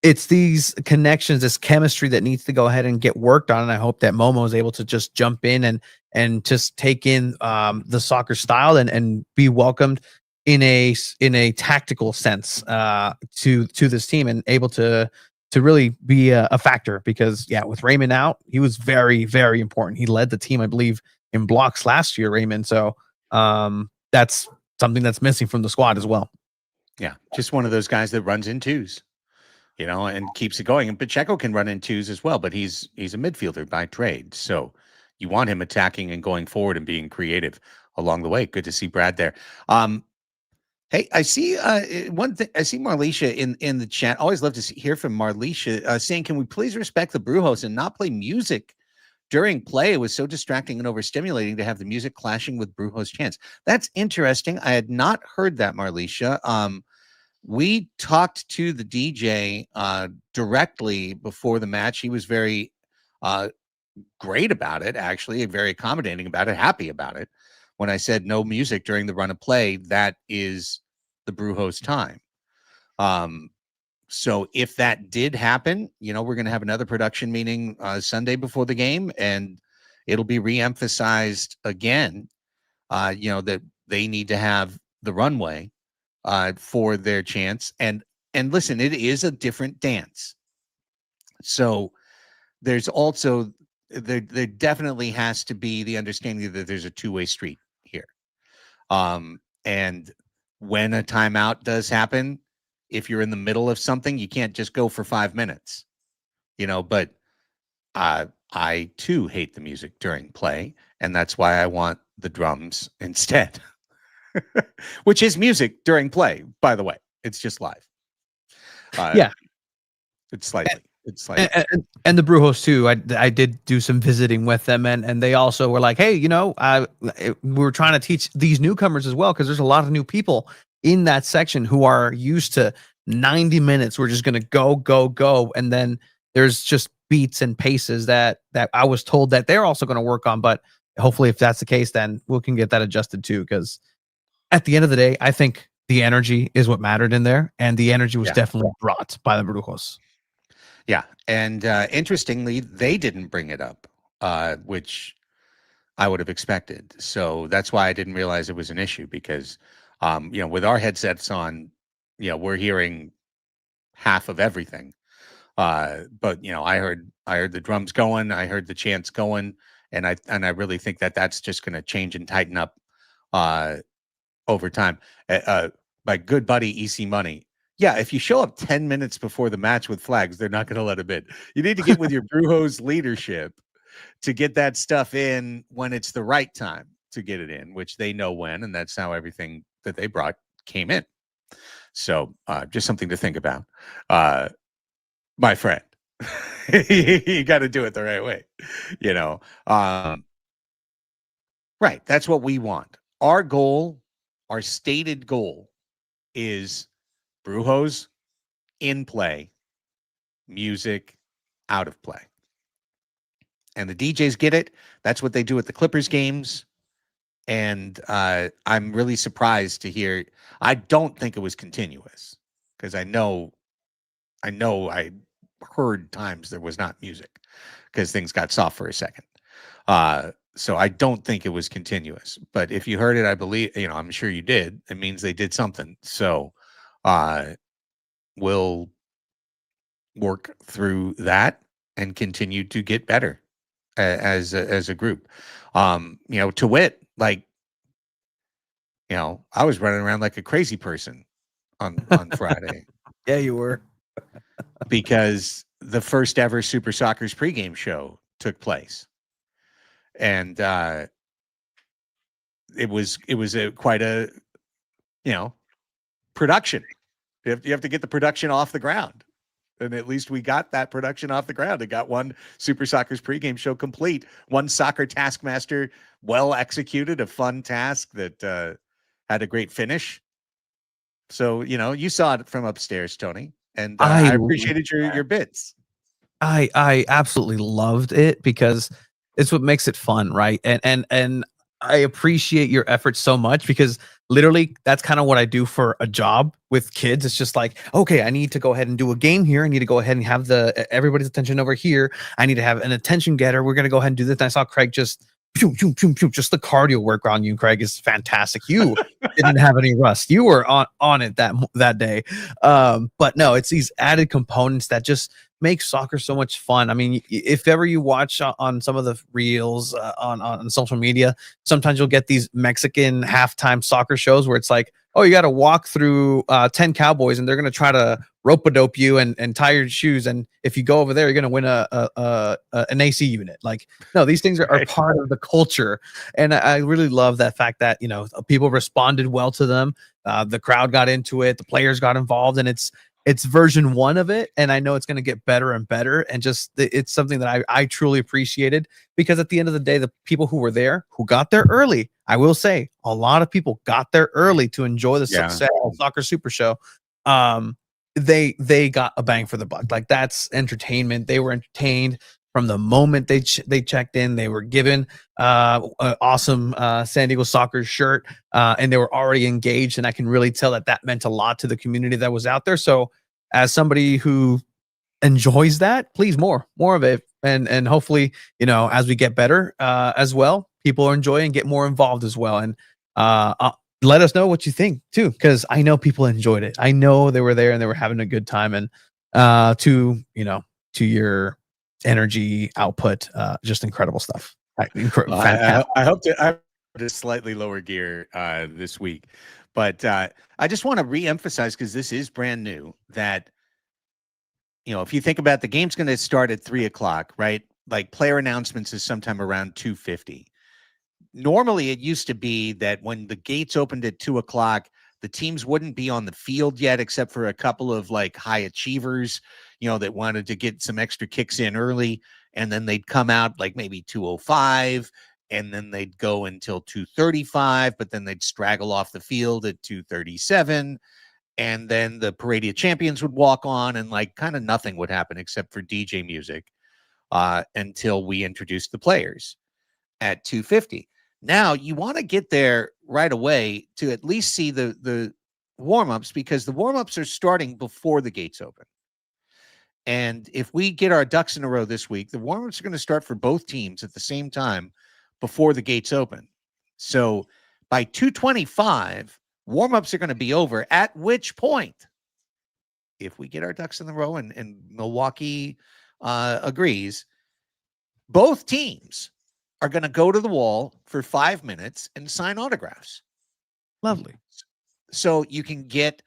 it's these connections, this chemistry that needs to go ahead and get worked on. And I hope that Momo is able to just jump in and just take in the soccer style and be welcomed in a tactical sense to this team, and able to really be a factor, because with Raymond out, he was very, very important. He led the team, I believe, in blocks last year, Raymond. So that's something that's missing from the squad as well. Yeah, just one of those guys that runs in twos, and keeps it going. And Pacheco can run in twos as well, but he's a midfielder by trade. So you want him attacking and going forward and being creative along the way. Good to see Brad there. Hey, I see one thing. I see Marlisha in the chat. Always love to hear from Marlisha saying, "Can we please respect the Brujos and not play music during play? It was so distracting and overstimulating to have the music clashing with Brujos chants." That's interesting. I had not heard that, Marlisha. We talked to the DJ directly before the match. He was very great about it, actually, very accommodating about it, happy about it. When I said no music during the run of play, that is the Brujos time. So if that did happen, we're going to have another production meeting Sunday before the game, and it'll be reemphasized again, that they need to have the runway for their chants. And listen, it is a different dance. So there's also, there definitely has to be the understanding that there's a two-way street here. And when a timeout does happen, if you're in the middle of something, you can't just go for 5 minutes, but I too hate the music during play, and that's why I want the drums instead, which is music during play, by the way. It's just live. It's slightly. And the Brujos too. I did do some visiting with them, and they also were like, hey, we were trying to teach these newcomers as well, because there's a lot of new people in that section who are used to 90 minutes. We're just going to go. And then there's just beats and paces that I was told that they're also going to work on. But hopefully if that's the case, then we can get that adjusted too. Because at the end of the day, I think the energy is what mattered in there. And the energy was definitely brought by the Brujos. Yeah. And interestingly, they didn't bring it up, which I would have expected. So that's why I didn't realize it was an issue, because, with our headsets on, we're hearing half of everything. But I heard the drums going, I heard the chants going, and I really think that that's just going to change and tighten up over time. My good buddy EC Money. Yeah, if you show up 10 minutes before the match with flags, they're not going to let them in. You need to get with your Brujos leadership to get that stuff in when it's the right time to get it in, which they know when, and that's how everything that they brought came in. So just something to think about. My friend, you got to do it the right way, right. That's what we want. Our goal, our stated goal is Brujos in play, music out of play. And the DJs get it. That's what they do at the Clippers games. And I'm really surprised to hear. I don't think it was continuous because I know I heard times there was not music because things got soft for a second. So I don't think it was continuous. But if you heard it, I believe, I'm sure you did. It means they did something. So we'll work through that and continue to get better as a group. To wit, like, I was running around like a crazy person on Friday. Yeah, you were. Because the first ever Super Soccer's pregame show took place. And it was quite a production. You have to get the production off the ground. And at least we got that production off the ground. It got one Super Soccer's pregame show complete, one soccer taskmaster well executed, a fun task that had a great finish. So, you saw it from upstairs, Tony, and I appreciated your bits. I absolutely loved it because it's what makes it fun, right? And I appreciate your efforts so much because literally that's kind of what I do for a job with kids. It's just like, okay, I need to go ahead and do a game here. I need to go ahead and have everybody's attention over here. I need to have an attention getter. We're going to go ahead and do this. And I saw Craig just just the cardio work on you, Craig, is fantastic. You didn't have any rust. You were on it that day. But no, it's these added components that just make soccer so much fun. I mean, if ever you watch on some of the reels on social media, sometimes you'll get these Mexican halftime soccer shows where it's like, oh, you got to walk through 10 cowboys and they're going to try to rope-a-dope you and tie your shoes. And if you go over there, you're going to win an AC unit. Like, no, these things are part of the culture. And I really love that fact that, people responded well to them. The crowd got into it. The players got involved, and it's version 1 of it. And I know it's going to get better and better. And just, it's something that I truly appreciated, because at the end of the day, the people who were there, who got there early, I will say a lot of people got there early to enjoy the success of Soccer Super Show. They got a bang for the buck. Like, that's entertainment. They were entertained from the moment they checked in. They were given an awesome San Diego Soccer shirt, and they were already engaged. And I can really tell that meant a lot to the community that was out there. So as somebody who enjoys that, please more of it. And hopefully, as we get better as well, people enjoy and get more involved as well. And let us know what you think too, because I know people enjoyed it. I know they were there and they were having a good time. And to your energy output, just incredible stuff. I hope to have a slightly lower gear this week, but I just want to reemphasize, because this is brand new, that if you think about, the game's going to start at 3:00, right? Like, player announcements is sometime around 2:50. Normally, it used to be that when the gates opened at 2:00, the teams wouldn't be on the field yet, except for a couple of like high achievers, that wanted to get some extra kicks in early. And then they'd come out like maybe 2:05, and then they'd go until 2:35, but then they'd straggle off the field at 2:37. And then the Parade of Champions would walk on, and like kind of nothing would happen except for DJ music until we introduced the players at 2:50. Now you want to get there right away to at least see the warm-ups, because the warm-ups are starting before the gates open. And if we get our ducks in a row this week, the warm-ups are going to start for both teams at the same time before the gates open. So by 2:25, Warm-ups are going to be over, at which point, if we get our ducks in the row and Milwaukee agrees, both teams are going to go to the wall for 5 minutes and sign autographs. Lovely. So you can get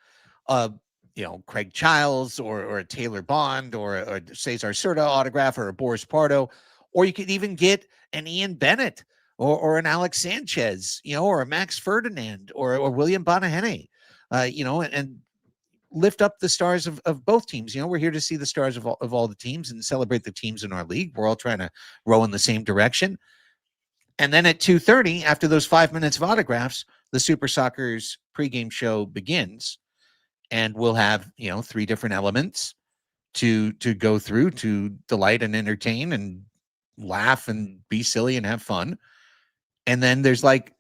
Craig Childs or a Taylor Bond or a Cesar Cerda autograph or a Boris Pardo, or you could even get an Ian Bennett or an Alex Sanchez, or a Max Ferdinand or William Bonahene, and lift up the stars of both teams. We're here to see the stars of all the teams and celebrate the teams in our league. We're all trying to row in the same direction. And then at 2:30, after those 5 minutes of autographs, the Super Soccer's pregame show begins, and we'll have 3 different elements to go through to delight and entertain and laugh and be silly and have fun. And then there's like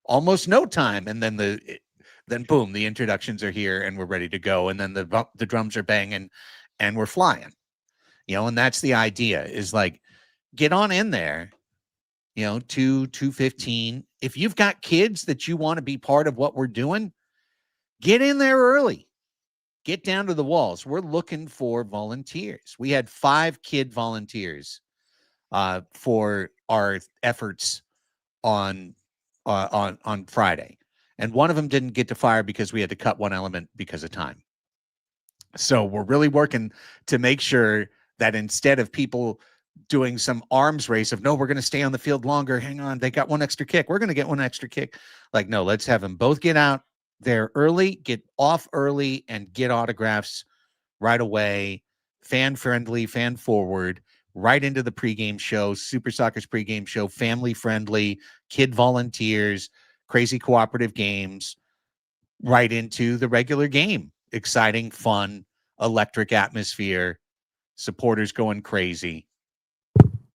almost no time, and then boom, the introductions are here and we're ready to go, and then the drums are banging and we're flying. And that's the idea, is like, get on in there. 2:15. If you've got kids that you want to be part of what we're doing, get in there early. Get down to the walls. We're looking for volunteers. We had 5 kid volunteers for our efforts on Friday, and one of them didn't get to fire because we had to cut one element because of time. So we're really working to make sure that instead of people doing some arms race of, no, we're going to stay on the field longer, hang on, they got one extra kick, we're going to get one extra kick. Like, no, let's have them both get out there early, get off early, and get autographs right away. Fan friendly, fan forward, right into the pregame show. Super Soccer's pregame show, family friendly, kid volunteers, crazy cooperative games, right into the regular game. Exciting, fun, electric atmosphere, supporters going crazy.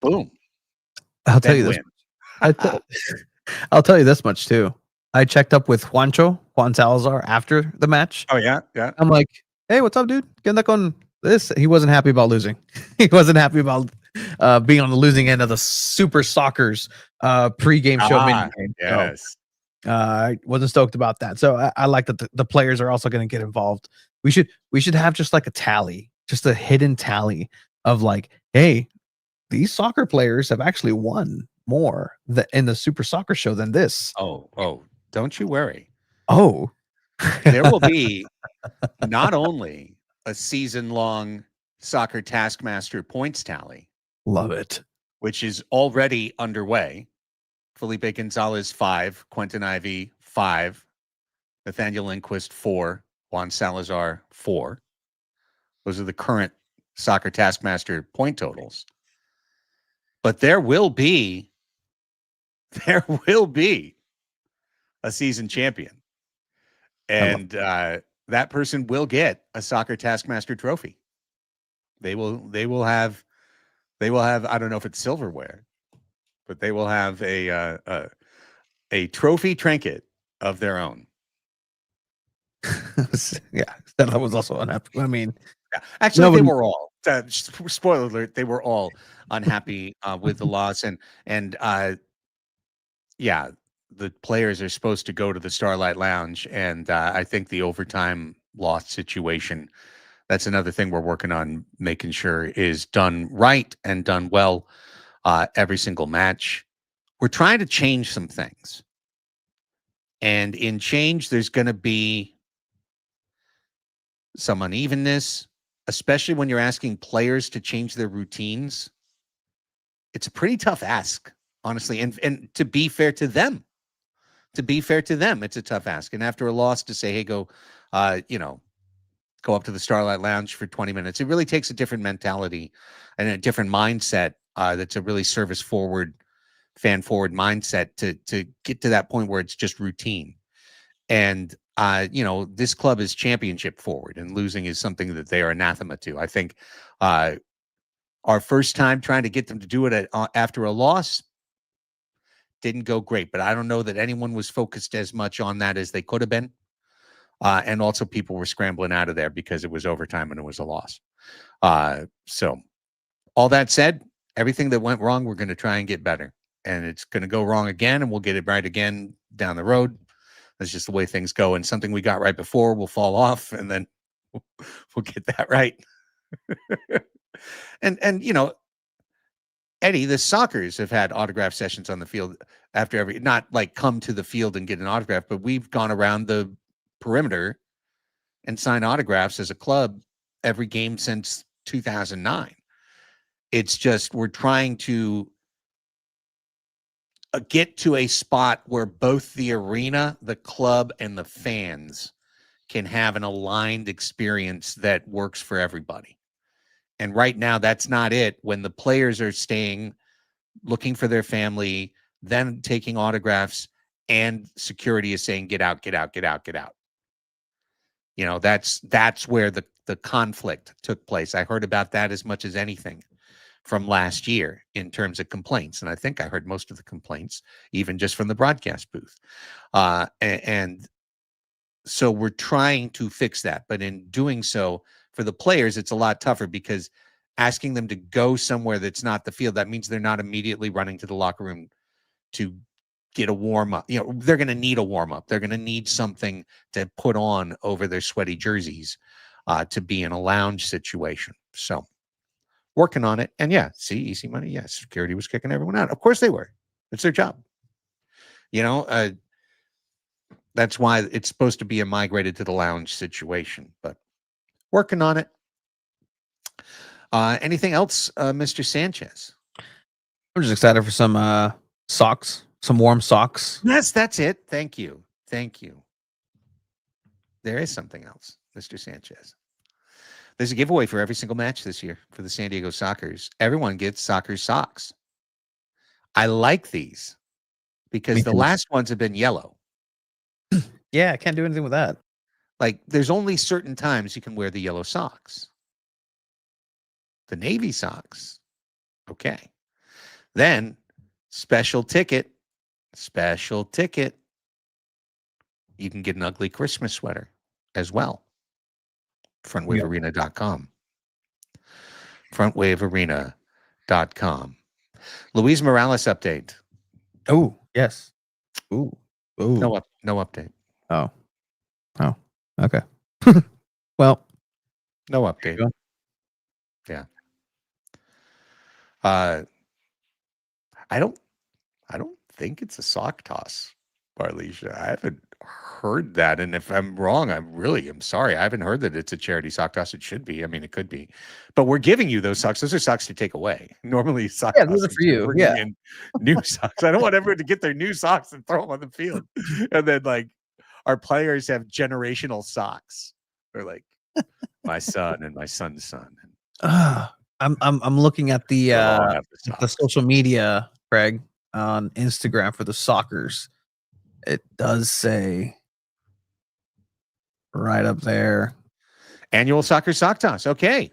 Boom. I'll tell you this. I'll tell you this much too. I checked up with Juan Salazar after the match. Oh yeah. I'm like, hey, what's up, dude? Get back on this. He wasn't happy about losing. He wasn't happy about being on the losing end of the Super Soccer's pregame show. Yes. I wasn't stoked about that. So I like that the players are also going to get involved. We should have just like a tally, just a hidden tally of like, hey, these soccer players have actually won more in the Super Soccer show than this. Oh, don't you worry. Oh, there will be not only a season-long Soccer Taskmaster points tally. Love it. Which is already underway. Felipe Gonzalez 5, Quentin Ivey 5, Nathaniel Lindquist 4, Juan Salazar 4. Those are the current Soccer Taskmaster point totals. But there will be a season champion, and that person will get a Soccer Taskmaster trophy. They will have I don't know if it's silverware, but they will have a trophy trinket of their own. Yeah, that was also unhappy. I mean, actually, they were all. Spoiler alert: they were all unhappy with the loss, and the players are supposed to go to the Starlight Lounge, and I think the overtime loss situation, that's another thing we're working on, making sure is done right and done well every single match. We're trying to change some things, and in change, there's going to be some unevenness, especially when you're asking players to change their routines. It's a pretty tough ask, honestly. And to be fair to them, it's a tough ask. And after a loss, to say, hey, go up to the Starlight Lounge for 20 minutes. It really takes a different mentality and a different mindset. That's a really service forward, fan forward mindset to get to that point where it's just routine. And this club is championship forward, and losing is something that they are anathema to. I think our first time trying to get them to do it after a loss didn't go great, but I don't know that anyone was focused as much on that as they could have been. And also people were scrambling out of there because it was overtime and it was a loss. So all that said, everything that went wrong, we're going to try and get better, and it's going to go wrong again, and we'll get it right again down the road. That's just the way things go. And something we got right before will fall off, and then we'll get that right. and you know, Eddie, the Sockers have had autograph sessions on the field after every, not like come to the field and get an autograph, but we've gone around the perimeter and signed autographs as a club every game since 2009. It's just we're trying to get to a spot where both the arena, the club, and the fans can have an aligned experience that works for everybody. And right now, that's not it. When the players are staying, looking for their family, then taking autographs, and security is saying, get out, get out, get out, get out. You know, that's where the conflict took place. I heard about that as much as anything from last year in terms of complaints. And I think I heard most of the complaints, even just from the broadcast booth. And so we're trying to fix that. But in doing so, for the players, it's a lot tougher because asking them to go somewhere that's not the field, that means they're not immediately running to the locker room to get a warm up. You know, they're going to need a warm up. They're going to need something to put on over their sweaty jerseys to be in a lounge situation. So working on it. And yeah, see, easy money. Yes, security was kicking everyone out. Of course they were. It's their job. You know, that's why it's supposed to be a migrated to the lounge situation, but working on it. Anything else, Mr. Sanchez? I'm just excited for some socks, some warm socks. Yes, that's it. Thank you. Thank you. There is something else, Mr. Sanchez. There's a giveaway for every single match this year for the San Diego Sockers. Everyone gets soccer socks. I like these because the last ones have been yellow. Yeah, I can't do anything with that. Like, there's only certain times you can wear the yellow socks. The navy socks. Okay. Then, special ticket. You can get an ugly Christmas sweater as well. FrontWaveArena.com. FrontWaveArena.com. Luis Morales update. Oh, yes. Ooh. No update. Oh, okay. Well, no update. Yeah. I don't think it's a sock toss, Barleisha. I haven't heard that, and if I'm wrong, I'm sorry. I haven't heard that it's a charity sock toss. It should be. I mean, it could be, but we're giving you those socks. Those are socks to take away. Normally, socks. Yeah, those are for you. Yeah, new socks. I don't want everyone to get their new socks and throw them on the field, and then like our players have generational socks. They're like my son and my son's son. I'm looking at the social media, Craig, on Instagram for the Sockers. It does say right up there. Annual soccer sock toss. Okay.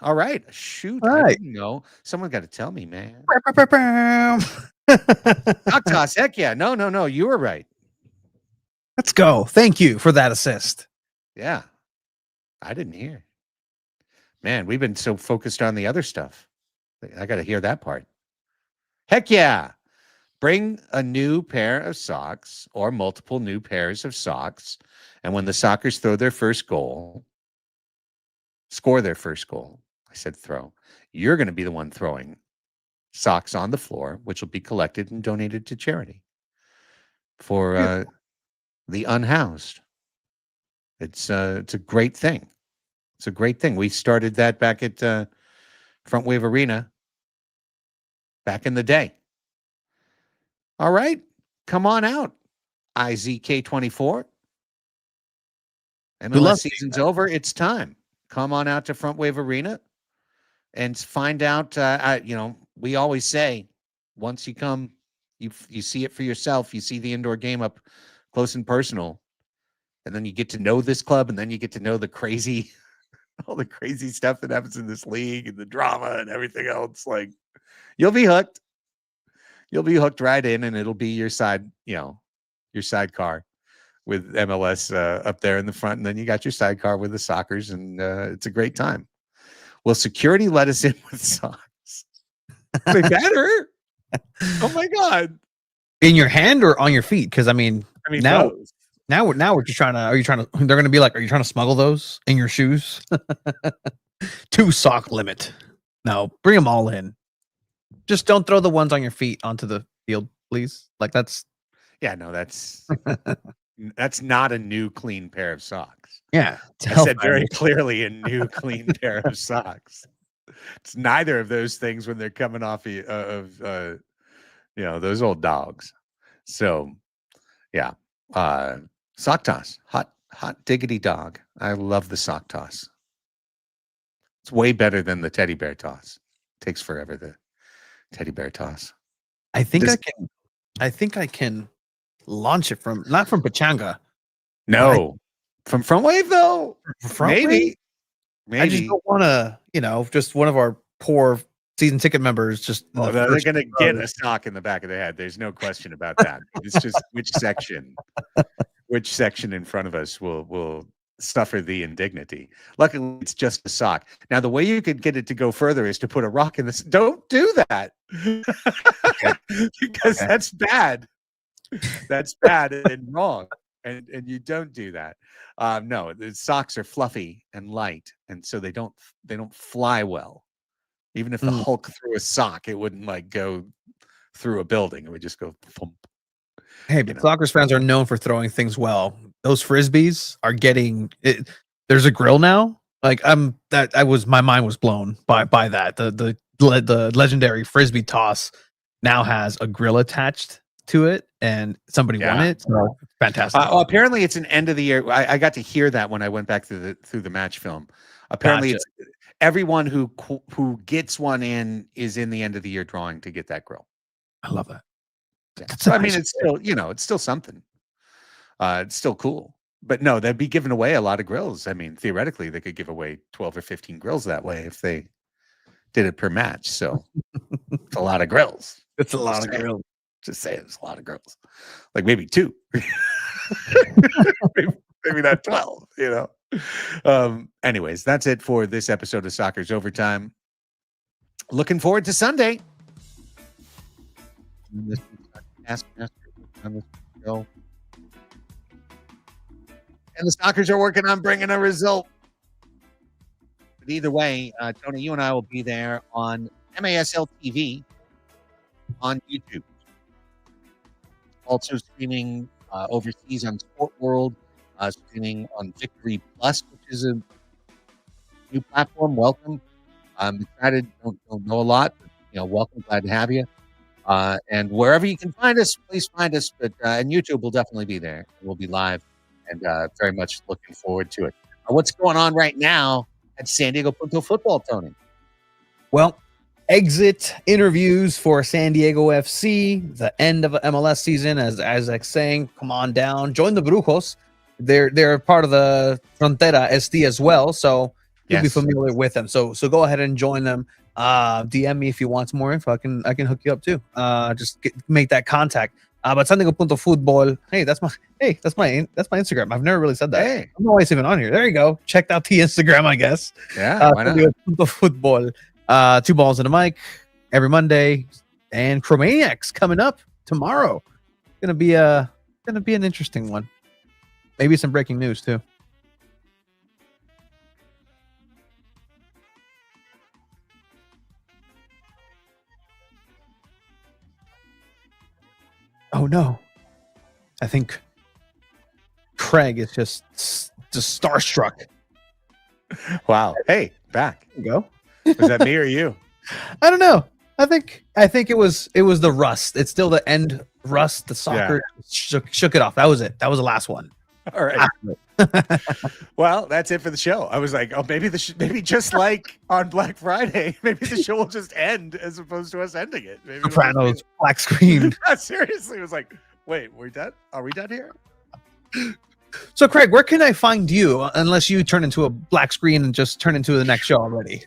All right. Shoot. All right. I didn't know. Someone got to tell me, man. Sock toss. Heck yeah. No. You were right. Let's go. Thank you for that assist. Yeah. I didn't hear. Man, we've been so focused on the other stuff. I got to hear that part. Heck yeah. Bring a new pair of socks or multiple new pairs of socks. And when the Sockers score their first goal, I said throw, you're going to be the one throwing socks on the floor, which will be collected and donated to charity for the unhoused. It's a great thing. It's a great thing. We started that back at Front Wave Arena back in the day. All right. Come on out. IZK24. MLS season's over. It's time. Come on out to Front Wave Arena and find out. We always say, once you come, you see it for yourself. You see the indoor game up close and personal. And then you get to know this club, and then you get to know all the crazy stuff that happens in this league and the drama and everything else. Like, you'll be hooked. You'll be hooked right in, and it'll be your sidecar with MLS up there in the front. And then you got your sidecar with the Sockers, and it's a great time. Will security let us in with socks? They better. Oh my God. In your hand or on your feet? Because now Now we're just trying to. Are you trying to? They're going to be like, are you trying to smuggle those in your shoes? 2 sock limit. No, bring them all in. Just don't throw the ones on your feet onto the field, please. Like that's Yeah, no, that's not a new clean pair of socks. yeah. I said very clearly a new clean pair of socks. It's neither of those things when they're coming off of those old dogs. So yeah, sock toss, hot diggity dog. I love the sock toss. It's way better than the teddy bear toss. Takes forever, the teddy bear toss. I think I can launch it from not from Pachanga. No, from front wave though. Maybe. I just don't want to, just one of our poor season ticket members just. They're going to get a sock in the back of the head. There's no question about that. It's just which section in front of us will suffer the indignity. Luckily, it's just a sock. Now, the way you could get it to go further is to put a rock in this. Don't do that because that's bad. That's bad and wrong. And you don't do that. No, the socks are fluffy and light, and so they don't fly well. Even if the Hulk threw a sock, it wouldn't like go through a building. It would just go thump. Hey, but Sockers fans are known for throwing things well. Those frisbees are getting it. There's a grill now. Like my mind was blown by that. The legendary frisbee toss now has a grill attached to it, and somebody won it. So fantastic. Apparently, it's an end of the year. I got to hear that when I went back through the match film. Apparently, it's everyone who gets one is in the end of the year drawing to get that grill. I love that. Yeah. So, I mean, it's still it's still something. It's still cool. But no, they'd be giving away a lot of grills. I mean, theoretically, they could give away 12 or 15 grills that way if they did it per match. So it's a lot of grills. It's a lot of grills. Just say it's a lot of grills. Like maybe 2. maybe not 12, Anyways, that's it for this episode of Soccer's Overtime. Looking forward to Sunday. And the Sockers are working on bringing a result. But either way, Tony, you and I will be there on MASL TV on YouTube. Also streaming overseas on Sport World, streaming on Victory Plus, which is a new platform. Welcome. I'm excited. Don't know a lot, but welcome. Glad to have you. And wherever you can find us, please find us. But and YouTube will definitely be there. We'll be live, and very much looking forward to it. What's going on right now at SanDiego.Futbol, Tony? Well, exit interviews for San Diego FC. The end of MLS season, as Isaac's saying. Come on down, join the Brujos. They're part of the Frontera SD as well, so you'll be familiar with them. So go ahead and join them. DM me if you want some more info. I can hook you up too. Just make that contact. But SanDiego.Futbol. Hey, that's my Instagram. I've never really said that. Hey, I'm always even on here. There you go. Checked out the Instagram, I guess. Yeah, why not? SanDiego.Futbol. 2 balls in a mic every Monday, and Chromaniacs coming up tomorrow. Gonna be an interesting one. Maybe some breaking news too. Oh no. I think Craig is just starstruck. Wow. Hey, back. There you go. Was that me or you? I don't know. I think it was the rust. It's still the end rust. The soccer shook it off. That was it. That was the last one. All right. Well, that's it for the show. I was like, oh, maybe maybe just like on Black Friday, maybe the show will just end as opposed to us ending it. Maybe Sopranos, black screen. Seriously, it was like, wait, we're done? Are we done here? So, Craig, where can I find you unless you turn into a black screen and just turn into the next show already?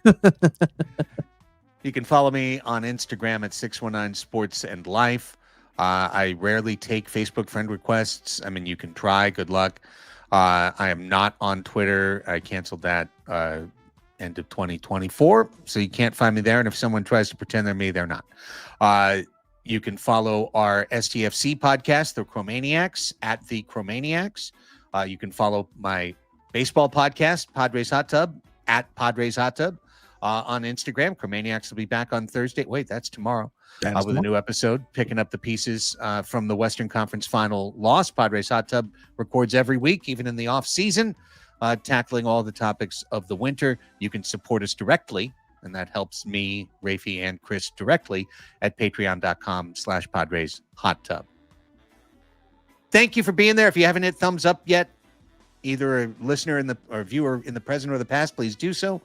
You can follow me on Instagram at 619 Sports and Life. I rarely take Facebook friend requests. I mean, you can try. Good luck. I am not on Twitter. I canceled that end of 2024, so you can't find me there. And if someone tries to pretend they're me, they're not. You can follow our STFC podcast, The Chromaniacs, at The Chromaniacs. You can follow my baseball podcast, Padres Hot Tub, at Padres Hot Tub. On Instagram, Chromaniacs will be back on Thursday. Wait, that's tomorrow. With a new episode, picking up the pieces from the Western Conference Final loss. Padres Hot Tub records every week, even in the off season, tackling all the topics of the winter. You can support us directly, and that helps me, Rafi, and Chris directly at patreon.com/Padres Hot Tub. Thank you for being there. If you haven't hit thumbs up yet, either a listener or viewer in the present or the past, please do so.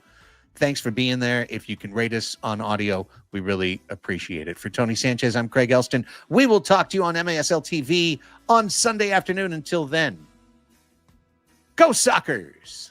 Thanks for being there. If you can rate us on audio, we really appreciate it. For Tony Sanchez, I'm Craig Elston. We will talk to you on MASL TV on Sunday afternoon. Until then, go Sockers!